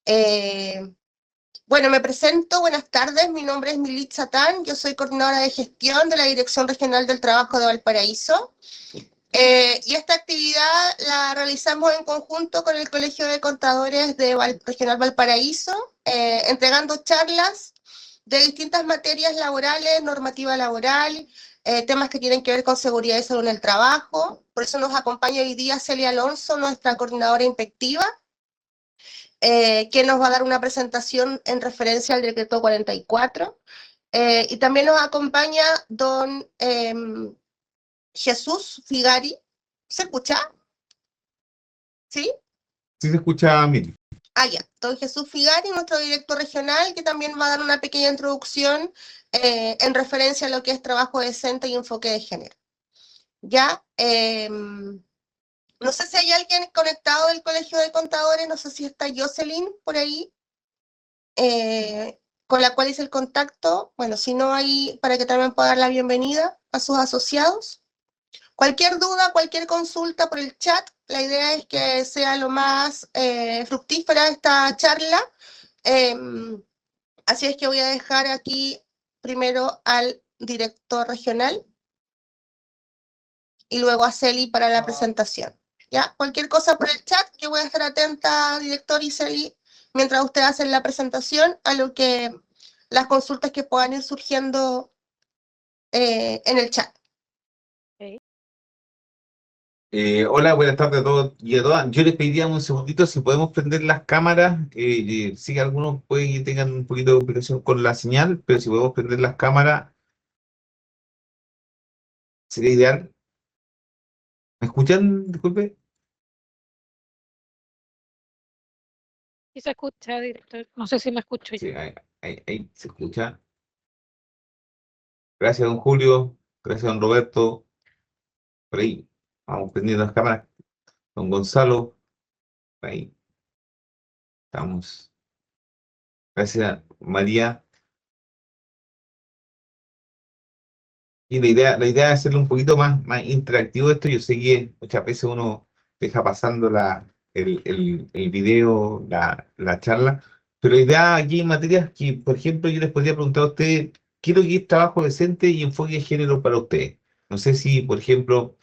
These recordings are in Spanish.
Bueno, me presento, buenas tardes, mi nombre es Militza Tan, yo soy coordinadora de gestión de la Dirección Regional del Trabajo de Valparaíso. Y esta actividad la realizamos en conjunto con el Colegio de Contadores de Regional Valparaíso, entregando charlas de distintas materias laborales, normativa laboral, temas que tienen que ver con seguridad y salud en el trabajo. Por eso nos acompaña hoy día Celia Alonso, nuestra coordinadora inspectiva, que nos va a dar una presentación en referencia al decreto 44. Y también nos acompaña don Jesús Figari. ¿Se escucha? ¿Sí? Sí se escucha, Mili. Ya. Don Jesús Figari, nuestro director regional, que también va a dar una pequeña introducción en referencia a lo que es trabajo decente y enfoque de género. Ya, no sé si hay alguien conectado del Colegio de Contadores, no sé si está Jocelyn por ahí, con la cual hice el contacto. Bueno, si no hay, para que también pueda dar la bienvenida a sus asociados. Cualquier duda, cualquier consulta por el chat, la idea es que sea lo más fructífera esta charla. Así es que voy a dejar aquí primero al director regional y luego a Celi para la presentación. ¿Ya? Cualquier cosa por el chat, yo voy a estar atenta, director y Celi, mientras ustedes hacen la presentación, a lo que las consultas que puedan ir surgiendo en el chat. Hola, buenas tardes a todos y a todas. Yo les pediría un segundito si podemos prender las cámaras. Sí que algunos pueden que tengan un poquito de complicación con la señal, pero si podemos prender las cámaras, sería ideal. ¿Me escuchan? Disculpe. Sí se escucha, director. No sé si me escucho yo. Sí, ahí se escucha. Gracias, don Julio. Gracias, don Roberto. Por ahí. Vamos prendiendo las cámaras. Don Gonzalo. Por ahí. Estamos. Gracias, María. Y la idea es hacerlo un poquito más interactivo esto. Yo sé que muchas veces uno deja pasando el video, la charla, pero la idea aquí en materia es que, por ejemplo, yo les podría preguntar a ustedes, ¿qué es lo que es trabajo decente y enfoque de género para ustedes? No sé si, por ejemplo,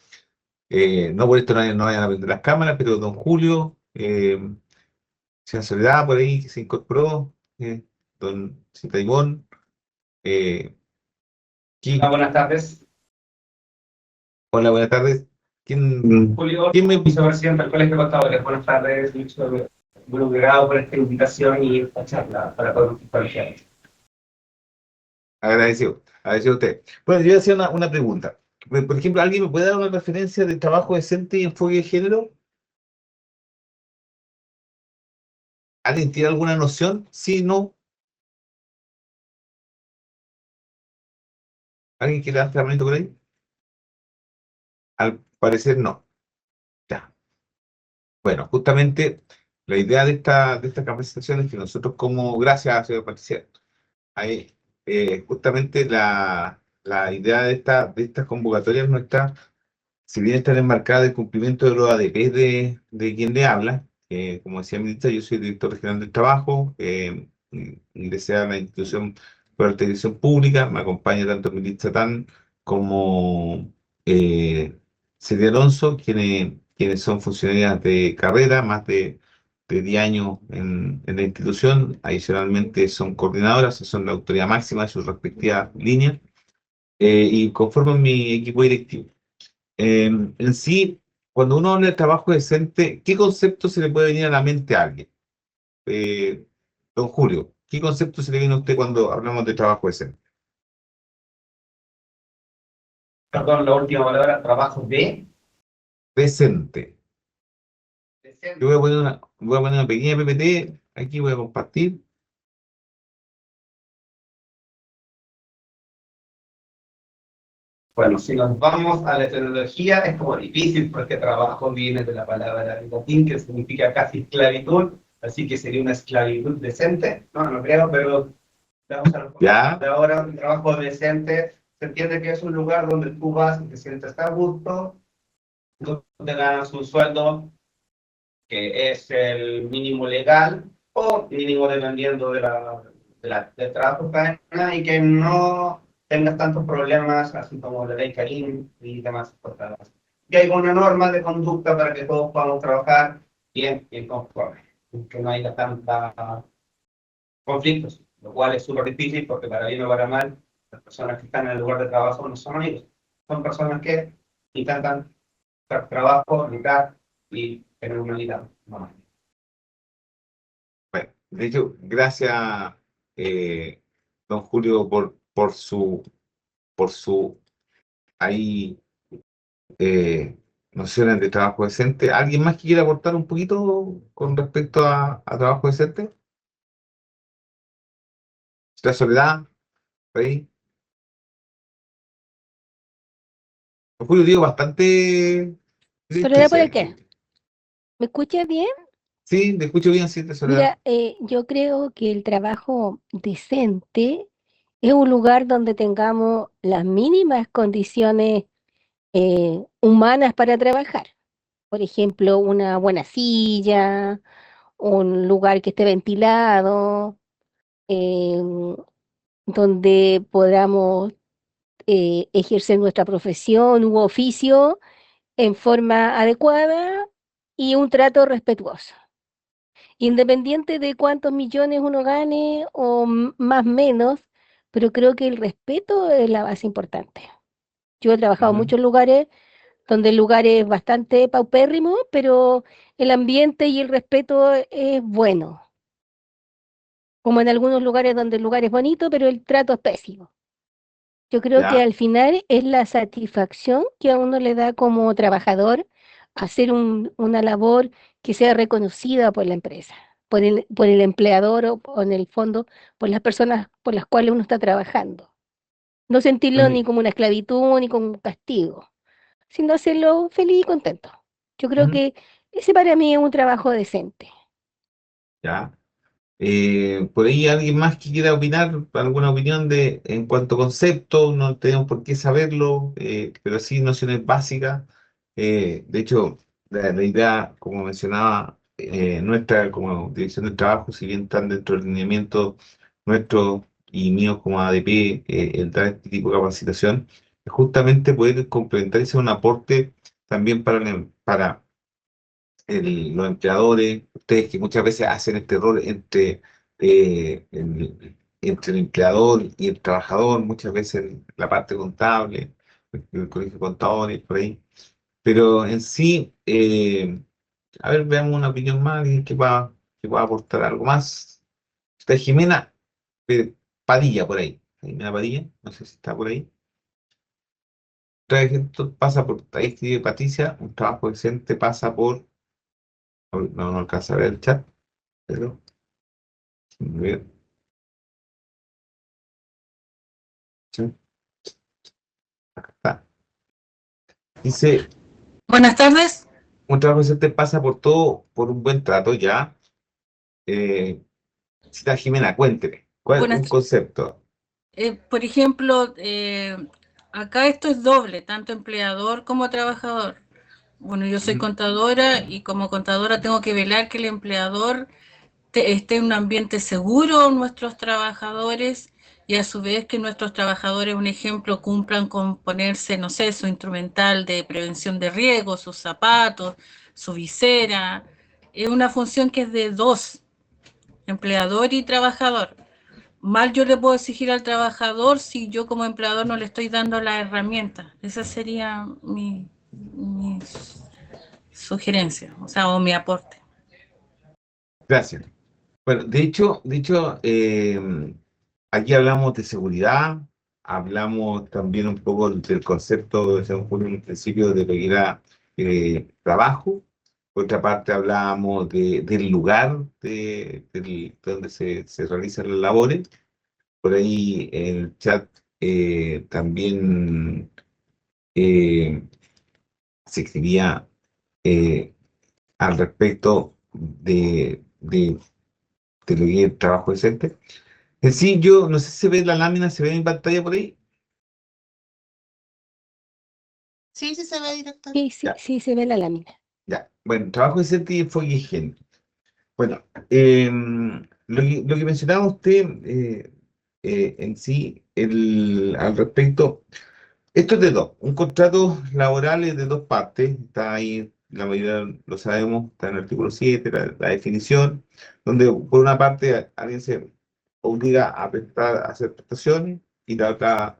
no por esto no vayan a prender las cámaras, pero don Julio, señora Soledad, por ahí, que se incorporó, don Citaimón, Hola, buenas tardes. hola, buenas tardes. ¿Quién Julio, me vicepresidente del Colegio de Contadores. Buenas tardes, muy grato por esta invitación y esta charla para todos los colegiados. agradecido a usted? Bueno, yo voy a hacer una pregunta. Por ejemplo, ¿alguien me puede dar una referencia de trabajo decente y enfoque de género? ¿Alguien tiene alguna noción? ¿Sí, no? ¿Alguien quiere dar la manito por ahí? Al parecer no. Ya. Bueno, justamente la idea de esta capacitación es que nosotros gracias, señor Patricia, ahí, justamente la idea de estas convocatorias nuestras, si bien están enmarcadas del cumplimiento de los ADP de quien le habla, como decía mi ministra, yo soy director regional del trabajo, ingresé a la institución por autorización pública, me acompaña tanto el ministro Tan como Celia Alonso, quienes son funcionarias de carrera, más de 10 años en la institución, adicionalmente son coordinadoras, son la autoridad máxima de sus respectivas líneas, y conforman mi equipo directivo. En sí, cuando uno habla de trabajo decente, ¿qué concepto se le puede venir a la mente a alguien? Eh, Don Julio, ¿qué concepto se le viene a usted cuando hablamos de trabajo decente? Perdón, la última palabra, trabajo Decente. decente. Yo voy a poner una pequeña PPT, aquí voy a compartir. Bueno, si nos vamos a la tecnología, es como difícil porque trabajo viene de la palabra en latín que significa casi esclavitud, así que sería una esclavitud decente. No creo, pero vamos a los Ya. de ahora. Un trabajo decente se entiende que es un lugar donde tú vas y te sientes a gusto, donde ganas un sueldo que es el mínimo legal o mínimo dependiendo del trabajo que haga y que no tengas tantos problemas, así como la ley Karim y demás cosas. Y hay una norma de conducta para que todos podamos trabajar bien conforme, que no haya tanta conflictos, lo cual es súper difícil porque para bien o para mal, las personas que están en el lugar de trabajo no son amigos, son personas que intentan hacer trabajo, lugar y tener una vida normal. Bueno, de hecho, gracias, don Julio, por su ahí nociones de trabajo decente. ¿Alguien más que quiera aportar un poquito con respecto a trabajo decente? ¿La Soledad? ¿Por ahí? Don Julio, digo, bastante ¿Soledad por triste. el qué? ¿Me escuchas bien? Sí, te escucho bien, sí, de Soledad. Mira, yo creo que el trabajo decente es un lugar donde tengamos las mínimas condiciones humanas para trabajar. Por ejemplo, una buena silla, un lugar que esté ventilado, em, donde podamos ejercer nuestra profesión u oficio en forma adecuada y un trato respetuoso. Independiente de cuántos millones uno gane o más menos, pero creo que el respeto es la base importante. Yo he trabajado en Ujú. muchos lugares donde el lugar es bastante paupérrimo, pero el ambiente y el respeto es bueno, como en algunos lugares donde el lugar es bonito, pero el trato es pésimo. Yo creo que Ya. al final es la satisfacción que a uno le da como trabajador hacer una labor que sea reconocida por la empresa, por el empleador o en el fondo por las personas por las cuales uno está trabajando. No sentirlo Oye, ni como una esclavitud ni como un castigo, sino hacerlo feliz y contento. Yo creo ujú, que ese para mí es un trabajo decente. ya. Por ahí alguien más que quiera opinar, alguna opinión en cuanto a concepto, no tenemos por qué saberlo, pero sí nociones básicas. De hecho, la idea, como mencionaba, nuestra como dirección del trabajo, si bien están dentro del lineamiento nuestro y mío como ADP, el dar este tipo de capacitación, es justamente poder complementar y ser un aporte también para los empleadores, ustedes que muchas veces hacen este rol entre el empleador y el trabajador, muchas veces la parte contable, el colegio de contadores, por ahí. Pero en sí, a ver, veamos una opinión más, alguien que pueda aportar algo más. Está Jimena Padilla por ahí. Jimena Padilla, no sé si está por ahí. Otra vez esto pasa por, ahí escribe Patricia, un trabajo decente pasa por, no alcanza a ver el chat, pero bien, sí, acá está. Dice, Buenas tardes. un trabajo decente pasa por todo, por un buen trato, ya. Cita Jimena, cuénteme, ¿cuál un Buenas, concepto? por ejemplo, acá esto es doble, tanto empleador como trabajador. Bueno, yo soy Ujú, contadora y como contadora tengo que velar que el empleador esté en un ambiente seguro nuestros trabajadores y a su vez que nuestros trabajadores, un ejemplo, cumplan con ponerse, no sé, su instrumental de prevención de riesgo, sus zapatos, su visera. Es una función que es de dos, empleador y trabajador. Mal yo le puedo exigir al trabajador si yo como empleador no le estoy dando la herramienta. Esa sería mi sugerencia, o sea, o mi aporte. gracias. Bueno, de hecho, aquí hablamos de seguridad, hablamos también un poco del concepto, decíamos en un principio, de lo que era trabajo. Por otra parte, hablábamos del lugar donde se realizan las labores. Por ahí en el chat también eh, se escribía eh, al respecto de lo que es el trabajo decente. En sí, yo no sé si se ve la lámina, se ve en pantalla por ahí. Sí, sí se ve, director. Sí, sí, Ya, sí, se ve la lámina. ya. Bueno, trabajo decente y enfoque de género. Bueno, lo que mencionaba usted en sí, al respecto, esto es de dos. Un contrato laboral es de dos partes, está ahí, la mayoría lo sabemos, está en el artículo 7, la definición, donde por una parte alguien se obliga a hacer prestaciones y la otra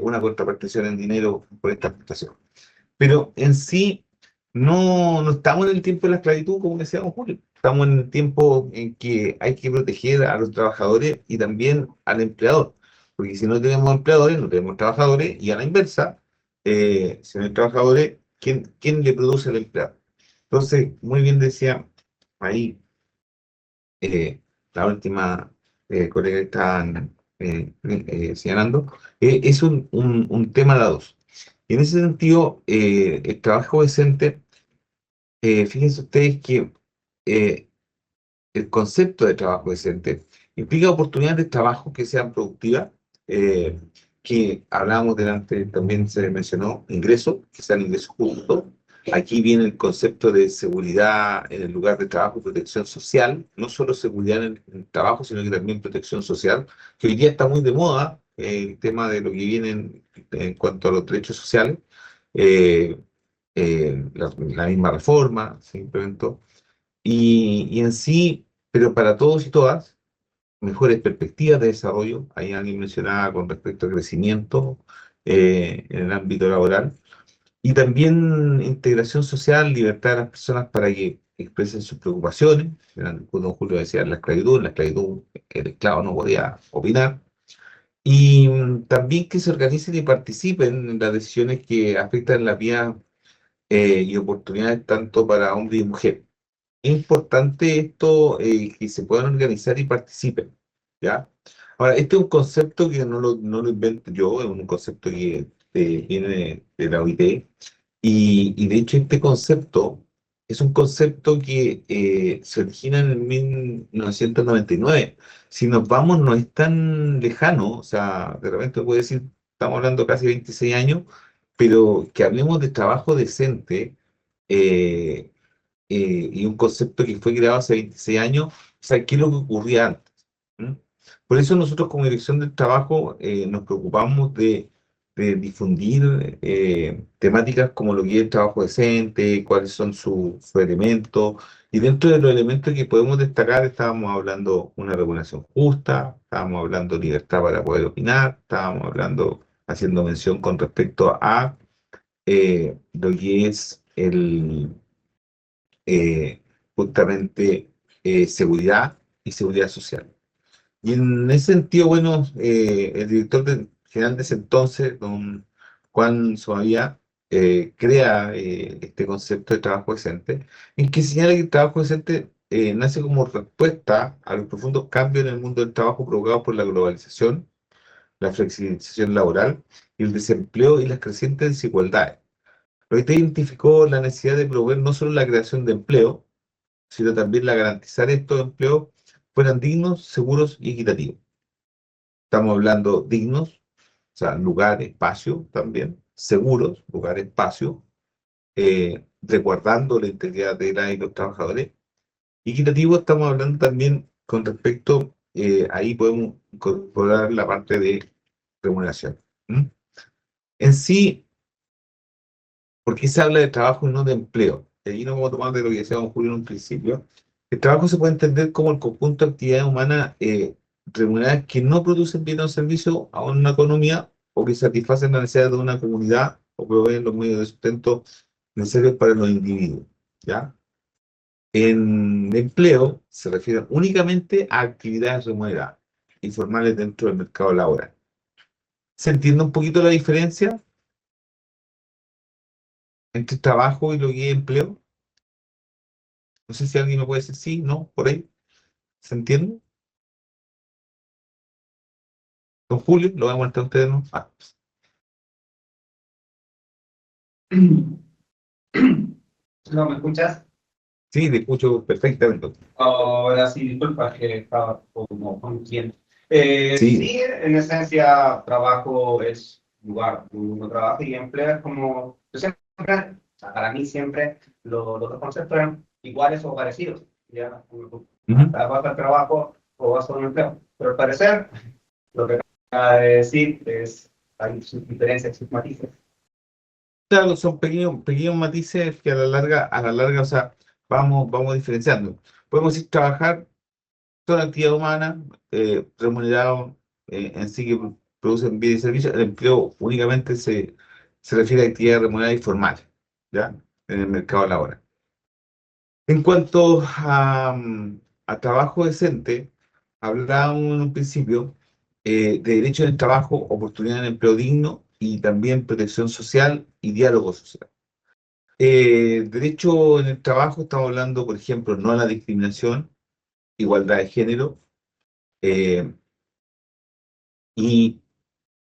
una contraprestación en dinero por esta prestación. Pero en sí no estamos en el tiempo de la esclavitud, como decíamos Julio. Estamos en el tiempo en que hay que proteger a los trabajadores y también al empleador. Porque si no tenemos empleadores, no tenemos trabajadores, y a la inversa, si no hay trabajadores, ¿quién le produce al empleado? Entonces, muy bien decía ahí la última colega que estaban señalando, es un tema de dos. Y en ese sentido, el trabajo decente, fíjense ustedes que eh, el concepto de trabajo decente implica oportunidades de trabajo que sean productivas, eh, que hablábamos delante, también se mencionó ingresos, que sean ingresos justos. Aquí viene el concepto de seguridad en el lugar de trabajo, protección social, no solo seguridad en el trabajo, sino que también protección social, que hoy día está muy de moda, el tema de lo que viene en cuanto a los derechos sociales. eh, la misma reforma se implementó, y en sí, pero para todos y todas, mejores perspectivas de desarrollo. Ahí alguien mencionaba con respecto al crecimiento en el ámbito laboral, y también integración social, libertad de las personas para que expresen sus preocupaciones. Don Julio decía, en la esclavitud el esclavo no podía opinar. Y también que se organicen y participen en las decisiones que afectan la vida y oportunidades tanto para hombre y mujer. Es importante esto, que se puedan organizar y participen, ¿ya? Ahora, este es un concepto que no lo invento yo, es un concepto que viene de la OIT, y de hecho este concepto es un concepto que se origina en el 1999. Si nos vamos, no es tan lejano, o sea, de repente puede decir, estamos hablando casi 26 años, pero que hablemos de trabajo decente, eh, y un concepto que fue creado hace 26 años, o sea, ¿qué es lo que ocurría antes? ¿Mm? Por eso nosotros como Dirección del Trabajo nos preocupamos de difundir temáticas como lo que es el trabajo decente, cuáles son sus elementos, y dentro de los elementos que podemos destacar estábamos hablando una regulación justa, estábamos hablando libertad para poder opinar, estábamos hablando, haciendo mención con respecto a lo que es eh, justamente seguridad y seguridad social. Y en ese sentido, bueno, el director general de ese entonces, don Juan Somavía, crea este concepto de trabajo decente, en que señala que el trabajo decente nace como respuesta a los profundos cambios en el mundo del trabajo provocados por la globalización, la flexibilización laboral y el desempleo y las crecientes desigualdades. Lo que identificó la necesidad de promover no solo la creación de empleo, sino también la garantizar estos empleos fueran dignos, seguros y equitativos. Estamos hablando dignos, o sea, lugar, espacio también, seguros, lugar, espacio, resguardando la integridad de las y los trabajadores. Equitativo, estamos hablando también con respecto, ahí podemos incorporar la parte de remuneración. ¿Mm? En sí, ¿por qué se habla de trabajo y no de empleo? Y ahí nos vamos a tomar de lo que decía don Julio en un principio. El trabajo se puede entender como el conjunto de actividades humanas remuneradas que no producen bienes o servicios a una economía o que satisfacen las necesidades de una comunidad o proveen los medios de sustento necesarios para los individuos, ¿ya? En empleo se refiere únicamente a actividades remuneradas, informales dentro del mercado laboral. ¿Se entiende un poquito la diferencia entre trabajo y lo que es empleo? No sé si alguien me puede decir sí, no, por ahí. ¿Se entiende? Don Julio, lo voy a mostrar a ustedes, ¿no? Ah, ¿No me escuchas? sí, te escucho perfectamente. Ahora sí, disculpa que estaba como consciente. Sí. Sí, en esencia, trabajo es lugar donde uno trabaja y empleo es como, yo siempre, o sea, para mí siempre los dos conceptos eran iguales o parecidos. ya, Ujú. vas al trabajo o vas a un empleo. Pero al parecer, lo que acaba de decir es, hay sus diferencias, sus matices. Claro, son pequeños matices que a la larga, o sea, vamos diferenciando. Podemos ir trabajar toda actividad humana, remunerado en sí que producen bienes y servicios. El empleo únicamente se refiere a actividades remuneradas y formales, ¿ya? En el mercado laboral. En cuanto a trabajo decente, hablábamos en un principio de derecho en el trabajo, oportunidad en empleo digno y también protección social y diálogo social. Derecho en el trabajo, estamos hablando, por ejemplo, no a la discriminación, igualdad de género, eh, y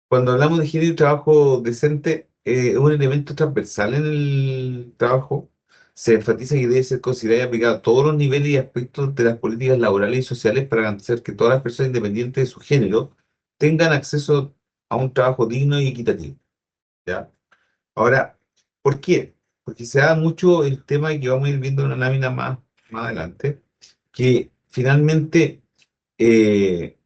cuando hablamos de género y trabajo decente, es un elemento transversal en el trabajo. Se enfatiza que debe ser considerado y aplicado a todos los niveles y aspectos de las políticas laborales y sociales para garantizar que todas las personas, independientes de su género, tengan acceso a un trabajo digno y equitativo, ¿ya? Ahora, ¿por qué? Porque se da mucho el tema que vamos a ir viendo en una lámina más adelante, que finalmente eh,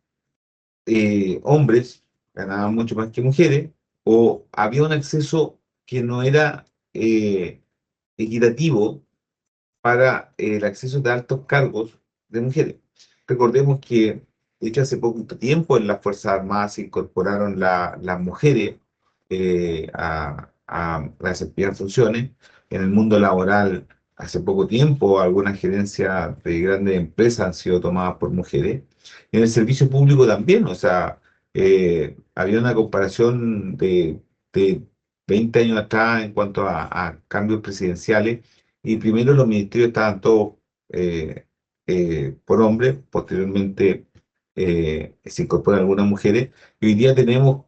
hombres ganaban mucho más que mujeres, o había un acceso que no era equitativo para el acceso de altos cargos de mujeres. Recordemos que, de hecho, hace poco tiempo en las Fuerzas Armadas se incorporaron las mujeres a desempeñar funciones. En el mundo laboral, hace poco tiempo, algunas gerencias de grandes empresas han sido tomadas por mujeres. En el servicio público también, o sea, había una comparación de 20 años atrás en cuanto a cambios presidenciales y primero los ministerios estaban todos por hombres, posteriormente se incorporan algunas mujeres, y hoy día tenemos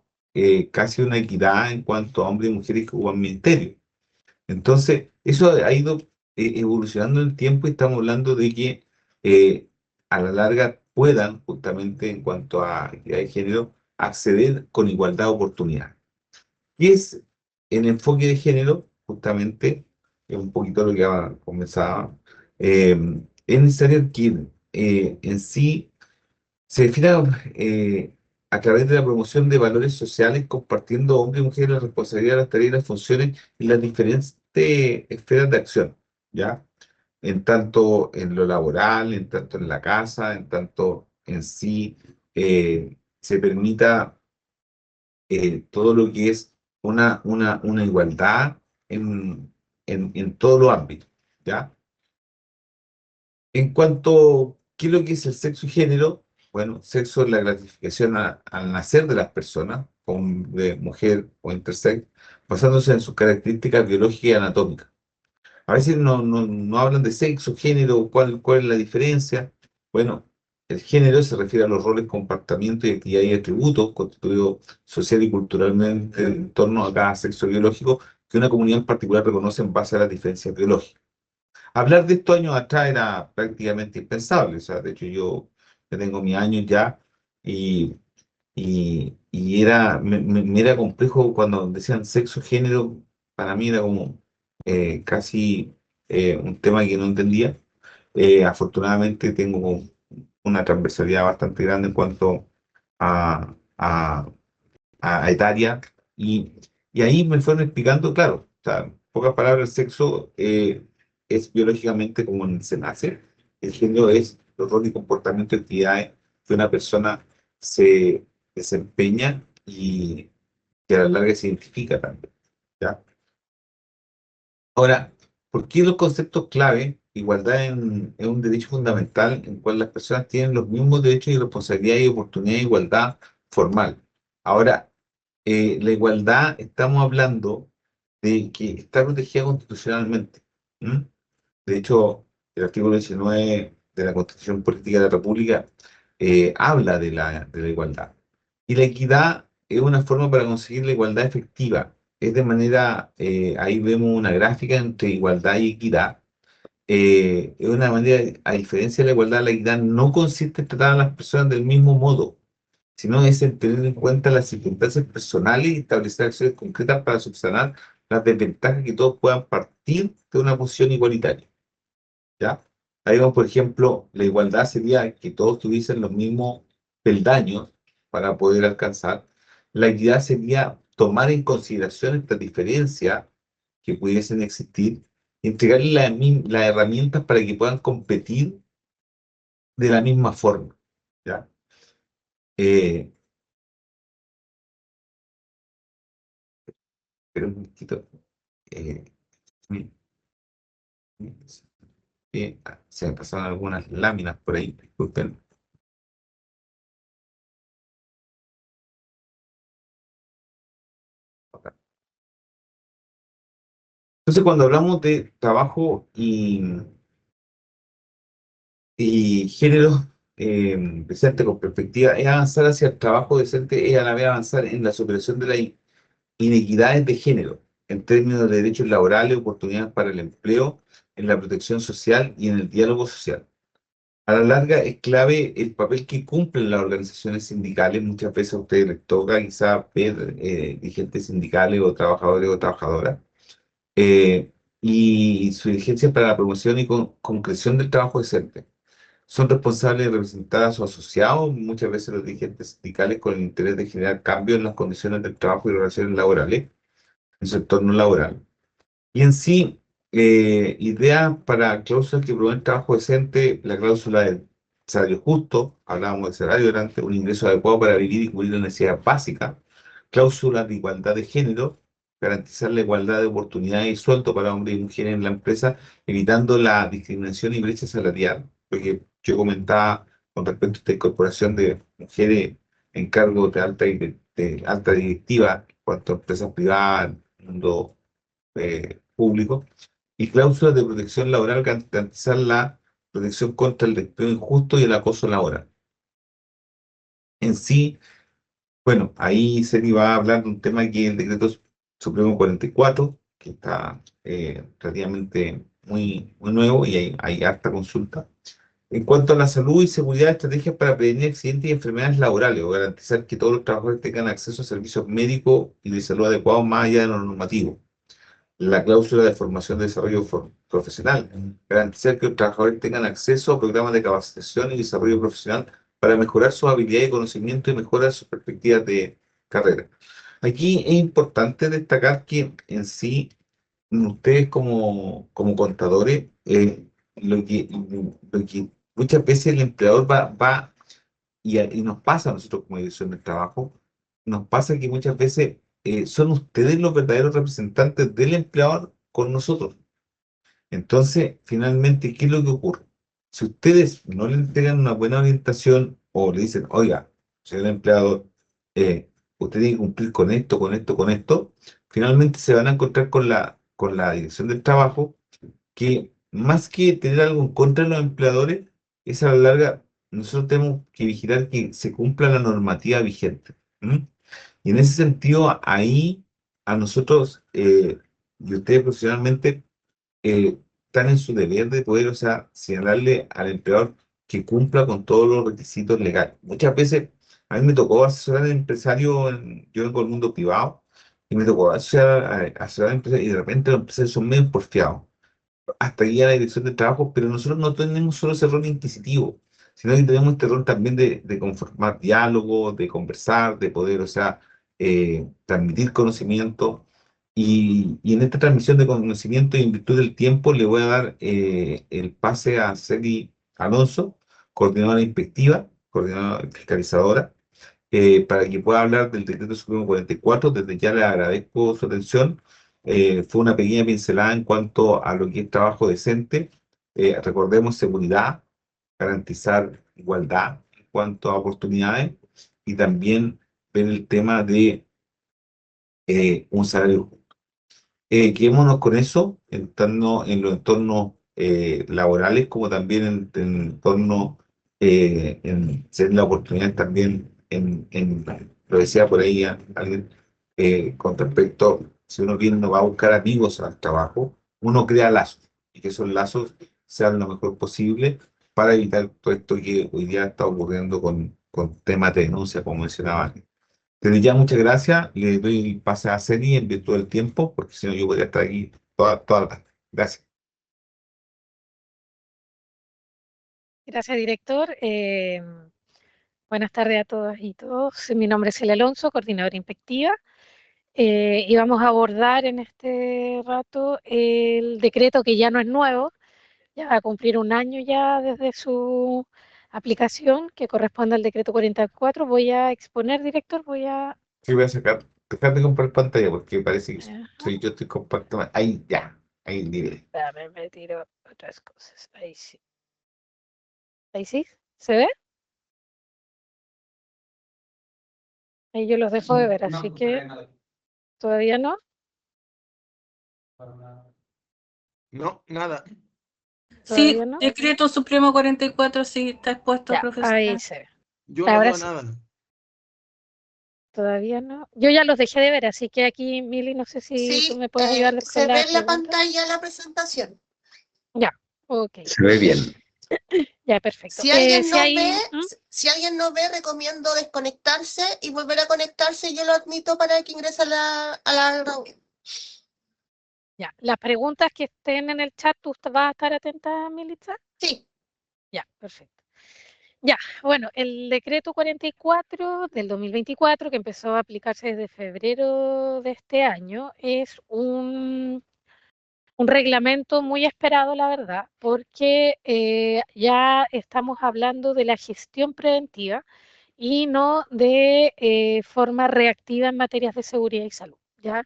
casi una equidad en cuanto a hombres y mujeres que ocupan ministerios. Entonces, eso ha ido evolucionando en el tiempo y estamos hablando de que a la larga puedan, justamente en cuanto a equidad de género, acceder con igualdad de oportunidades. Y es el enfoque de género, justamente, es un poquito lo que comenzaba, es necesario que en sí se defina a través de la promoción de valores sociales, compartiendo hombres y mujeres la responsabilidad, las tareas y las funciones y las diferentes esferas de acción, ¿ya? En tanto en lo laboral, en tanto en la casa, en tanto en sí se permita todo lo que es una igualdad en todos los ámbitos, ¿ya? En cuanto, ¿qué es lo que es el sexo y género? Bueno, sexo es la gratificación al nacer de las personas, de mujer o intersex, basándose en sus características biológicas y anatómicas. A veces no hablan de sexo, género, cuál es la diferencia. Bueno, el género se refiere a los roles, comportamientos y actividades y atributos constituidos social y culturalmente en torno a cada sexo biológico que una comunidad en particular reconoce en base a las diferencias biológicas. Hablar de esto años atrás era prácticamente impensable. O sea, de hecho, yo tengo mis años ya y, y me era complejo cuando decían sexo, género, para mí era como casi un tema que no entendía. Afortunadamente tengo como una transversalidad bastante grande en cuanto a, a, a etaria y ahí me fueron explicando, claro, o sea, en pocas palabras, el sexo es biológicamente como se nace, el género es los roles y comportamientos y actividades que una persona se desempeña y que a la larga se identifica también, ¿ya? Ahora, ¿por qué los conceptos clave? Igualdad es un derecho fundamental en el cual las personas tienen los mismos derechos y responsabilidades y oportunidades de igualdad formal. Ahora, la igualdad, estamos hablando de que está protegida constitucionalmente. ¿Mm? De hecho, el artículo 19 de la Constitución Política de la República habla de la igualdad. Y la equidad es una forma para conseguir la igualdad efectiva. Es de manera, ahí vemos una gráfica entre igualdad y equidad. Es una manera, a diferencia de la equidad no consiste en tratar a las personas del mismo modo, sino es en tener en cuenta las circunstancias personales y establecer acciones concretas para subsanar las desventajas que todos puedan partir de una posición igualitaria, ¿ya? Ahí vamos, por ejemplo, la igualdad sería que todos tuviesen los mismos peldaños para poder alcanzar. La equidad sería tomar en consideración esta diferencia que pudiesen existir, entregarles las herramientas para que puedan competir de la misma forma. ¿Ya? Eh, pero un momentito. Eh, mi- se me pasaron algunas láminas por ahí, disculpen. Entonces, cuando hablamos de trabajo y género decente con perspectiva, es avanzar hacia el trabajo decente, es a la vez avanzar en la superación de las inequidades de género, en términos de derechos laborales, oportunidades para el empleo, en la protección social y en el diálogo social. A la larga es clave el papel que cumplen las organizaciones sindicales. Muchas veces a ustedes les toca quizás ver dirigentes sindicales o trabajadores o trabajadoras, y su diligencia para la promoción y concreción del trabajo decente. Son responsables de representar a sus asociados, muchas veces los dirigentes sindicales, con el interés de generar cambios en las condiciones del trabajo y relaciones laborales, en su entorno laboral. Y en sí, ideas para cláusulas que promueven trabajo decente, la cláusula del salario justo, hablábamos de salario durante un ingreso adecuado para vivir y cubrir las necesidades básicas, cláusulas de igualdad de género, garantizar la igualdad de oportunidades y sueldo para hombres y mujeres en la empresa, evitando la discriminación y brecha salarial, porque yo comentaba con respecto a esta incorporación de mujeres en cargos de alta directiva, en cuanto a empresas privadas, mundo público, y cláusulas de protección laboral que garantizar la protección contra el despido injusto y el acoso laboral. En sí, bueno, ahí se iba a hablar de un tema que es el Decreto Supremo 44, que está relativamente muy nuevo y hay harta consulta. En cuanto a la salud y seguridad, estrategias para prevenir accidentes y enfermedades laborales o garantizar que todos los trabajadores tengan acceso a servicios médicos y de salud adecuados más allá de lo normativo. La cláusula de formación y desarrollo profesional, garantizar que los trabajadores tengan acceso a programas de capacitación y desarrollo profesional para mejorar sus habilidades y conocimiento y mejorar sus perspectivas de carrera. Aquí es importante destacar que en sí, ustedes como contadores, lo que muchas veces el empleador va y nos pasa a nosotros como dirección del trabajo, nos pasa que muchas veces son ustedes los verdaderos representantes del empleador con nosotros. Entonces, finalmente, ¿qué es lo que ocurre? Si ustedes no le entregan una buena orientación o le dicen, oiga, señor empleador, usted tiene que cumplir con esto, con esto, con esto, finalmente se van a encontrar con la dirección del trabajo, que más que tener algo en contra de los empleadores, es a la larga, nosotros tenemos que vigilar que se cumpla la normativa vigente. ¿M? Y en ese sentido, ahí a nosotros y ustedes profesionalmente están en su deber de poder, o sea, señalarle al empleador que cumpla con todos los requisitos legales. Muchas veces a mí me tocó asesorar a empresarios, yo vengo del mundo privado, y me tocó asesorar a empresarios y de repente los empresarios son medio porfiados hasta ahí a la dirección de trabajo, pero nosotros no tenemos solo ese rol inquisitivo, sino que tenemos este rol también de conformar diálogo, de conversar, de poder, o sea, transmitir conocimiento. Y en esta transmisión de conocimiento y en virtud del tiempo le voy a dar el pase a Celi Alonso, coordinadora inspectiva, coordinadora fiscalizadora, para que pueda hablar del Decreto Supremo 44. Desde ya le agradezco su atención. Fue una pequeña pincelada en cuanto a lo que es trabajo decente. Recordemos seguridad, garantizar igualdad en cuanto a oportunidades y también ver el tema de un salario justo. Quedémonos con eso, entrando en los entornos laborales, como también en entornos, en ser la oportunidad también lo decía por ahí alguien, con respecto, si uno viene, no va a buscar amigos al trabajo, uno crea lazos, y que esos lazos sean lo mejor posible para evitar todo esto que hoy día está ocurriendo con temas de denuncia, como mencionaba antes. Desde ya, muchas gracias. Le doy el pase a Celi en virtud del tiempo, porque si no, yo podría estar aquí toda la tarde. Gracias. Gracias, director. Buenas tardes a todas y todos. Mi nombre es Celia Alonso, coordinadora inspectiva. Y vamos a abordar en este rato el decreto que ya no es nuevo, ya va a cumplir un año ya desde su aplicación, que corresponde al decreto 44. Voy a exponer, director, Sí, voy a sacar, dejar de comprar pantalla porque parece que Ajá. yo estoy compacto. Ahí ya, ahí nivel. Espérame, me tiro otras cosas. Ahí sí. Ahí sí. ¿Se ve? Ahí yo los dejo de ver, así que todavía no. No, nada. Sí, Todavía no. decreto supremo 44, sí, está expuesto, Ya, ahí profesora. se ve. Yo no Ahora veo sí. nada. Todavía no. Yo ya los dejé de ver, así que aquí, Mili, no sé si tú Sí, me puedes ayudar con se ve las en la preguntas. pantalla la presentación. Ya, ok. Se ve bien. Ya, perfecto. Si alguien Si no ve, hay, si alguien no ve, recomiendo desconectarse y volver a conectarse. Yo lo admito para que ingrese a la reunión. ya, las preguntas que estén en el chat, ¿tú vas a estar atenta, Militza? Sí, Ya, perfecto. Ya, bueno, el decreto 44 del 2024, que empezó a aplicarse desde febrero de este año, es un reglamento muy esperado, la verdad, porque ya estamos hablando de la gestión preventiva y no de forma reactiva en materias de seguridad y salud. Ya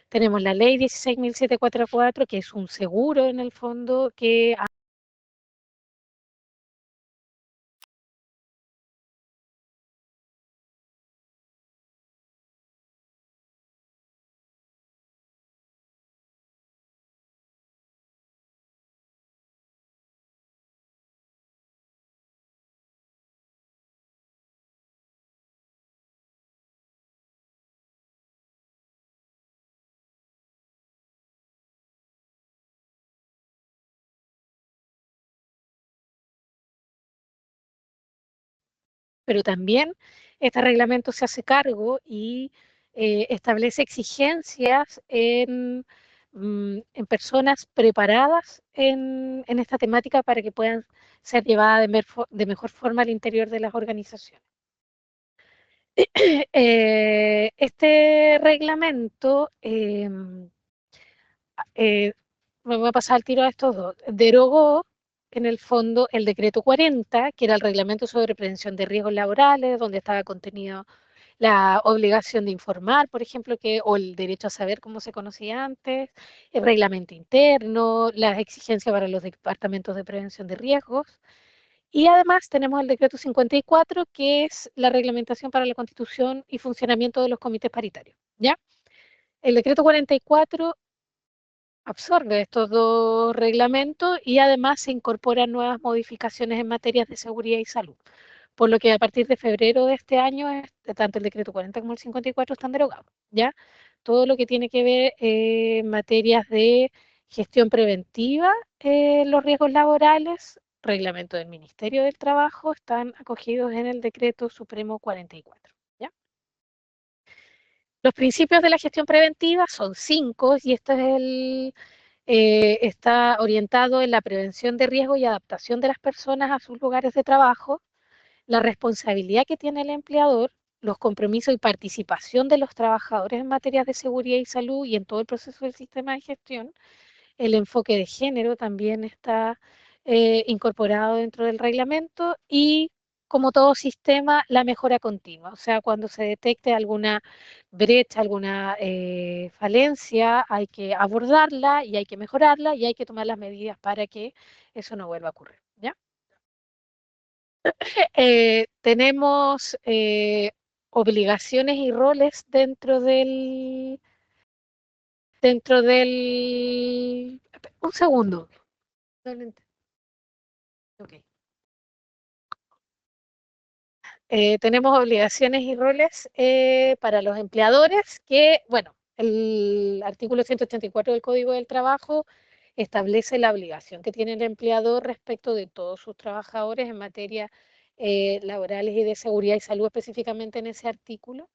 tenemos la ley 16.744, que es un seguro en el fondo que pero también este reglamento se hace cargo y establece exigencias en personas preparadas en esta temática para que puedan ser llevadas de mejor forma al interior de las organizaciones. Este reglamento, me voy a pasar al tiro a estos dos, derogó en el fondo el decreto 40, que era el reglamento sobre prevención de riesgos laborales, donde estaba contenido la obligación de informar, por ejemplo, o el derecho a saber cómo se conocía antes, el reglamento interno, las exigencias para los departamentos de prevención de riesgos. Y además tenemos el decreto 54, que es la reglamentación para la constitución y funcionamiento de los comités paritarios. ¿Ya? El decreto 44 absorbe estos dos reglamentos y además se incorporan nuevas modificaciones en materias de seguridad y salud. Por lo que a partir de febrero de este año, tanto el decreto 40 como el 54 están derogados. ¿Ya? Todo lo que tiene que ver en materias de gestión preventiva, los riesgos laborales, reglamento del Ministerio del Trabajo, están acogidos en el decreto supremo 44. ¿Ya? Los principios de la gestión preventiva son 5 y este es está orientado en la prevención de riesgo y adaptación de las personas a sus lugares de trabajo, la responsabilidad que tiene el empleador, los compromisos y participación de los trabajadores en materias de seguridad y salud y en todo el proceso del sistema de gestión. El enfoque de género también está incorporado dentro del reglamento y, como todo sistema, la mejora continua. O sea, cuando se detecte alguna brecha, alguna falencia, hay que abordarla y hay que mejorarla y hay que tomar las medidas para que eso no vuelva a ocurrir. ¿Ya? Tenemos obligaciones y roles dentro del. Un segundo. Ok. Tenemos obligaciones y roles para los empleadores que, bueno, el artículo 184 del Código del Trabajo establece la obligación que tiene el empleador respecto de todos sus trabajadores en materia laborales y de seguridad y salud específicamente en ese artículo.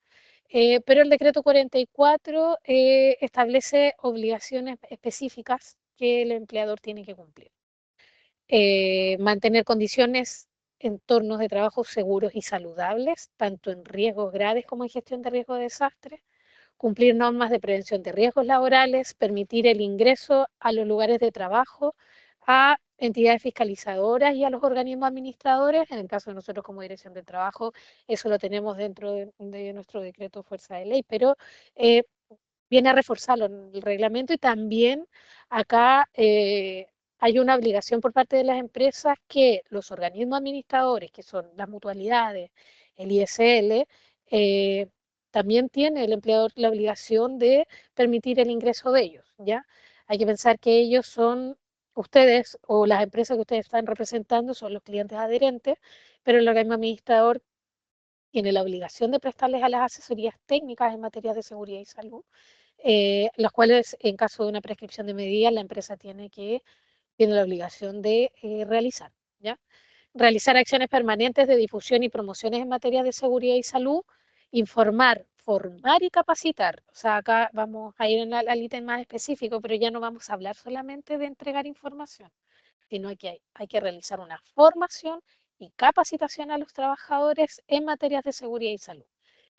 Pero el decreto 44 establece obligaciones específicas que el empleador tiene que cumplir. mantener condiciones, entornos de trabajo seguros y saludables, tanto en riesgos graves como en gestión de riesgo de desastre, cumplir normas de prevención de riesgos laborales, permitir el ingreso a los lugares de trabajo, a entidades fiscalizadoras y a los organismos administradores. En el caso de nosotros como Dirección del Trabajo, eso lo tenemos dentro de nuestro decreto fuerza de ley, pero viene a reforzarlo en el reglamento y también acá hay una obligación por parte de las empresas que los organismos administradores, que son las mutualidades, el ISL, también tiene el empleador la obligación de permitir el ingreso de ellos, ¿ya? Hay que pensar que ellos son, ustedes o las empresas que ustedes están representando son los clientes adherentes, pero el organismo administrador tiene la obligación de prestarles a las asesorías técnicas en materia de seguridad y salud, las cuales en caso de una prescripción de medidas la empresa tiene la obligación de realizar, ¿ya? Realizar acciones permanentes de difusión y promociones en materia de seguridad y salud, informar, formar y capacitar. O sea, acá vamos a ir al ítem más específico, pero ya no vamos a hablar solamente de entregar información, sino que hay que realizar una formación y capacitación a los trabajadores en materias de seguridad y salud.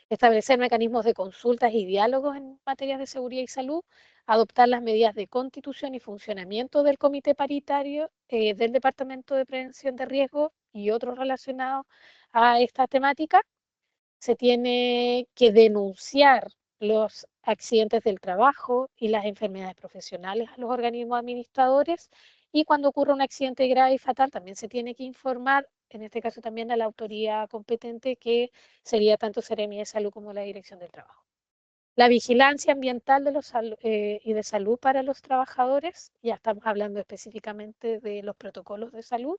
Establecer mecanismos de consultas y diálogos en materias de seguridad y salud, adoptar las medidas de constitución y funcionamiento del comité paritario del Departamento de Prevención de Riesgo y otros relacionados a esta temática. Se tiene que denunciar los accidentes del trabajo y las enfermedades profesionales a los organismos administradores, y cuando ocurre un accidente grave y fatal también se tiene que informar, en este caso también a la autoridad competente, que sería tanto Seremi de Salud como la Dirección del Trabajo. La vigilancia ambiental y de salud para los trabajadores, ya estamos hablando específicamente de los protocolos de salud,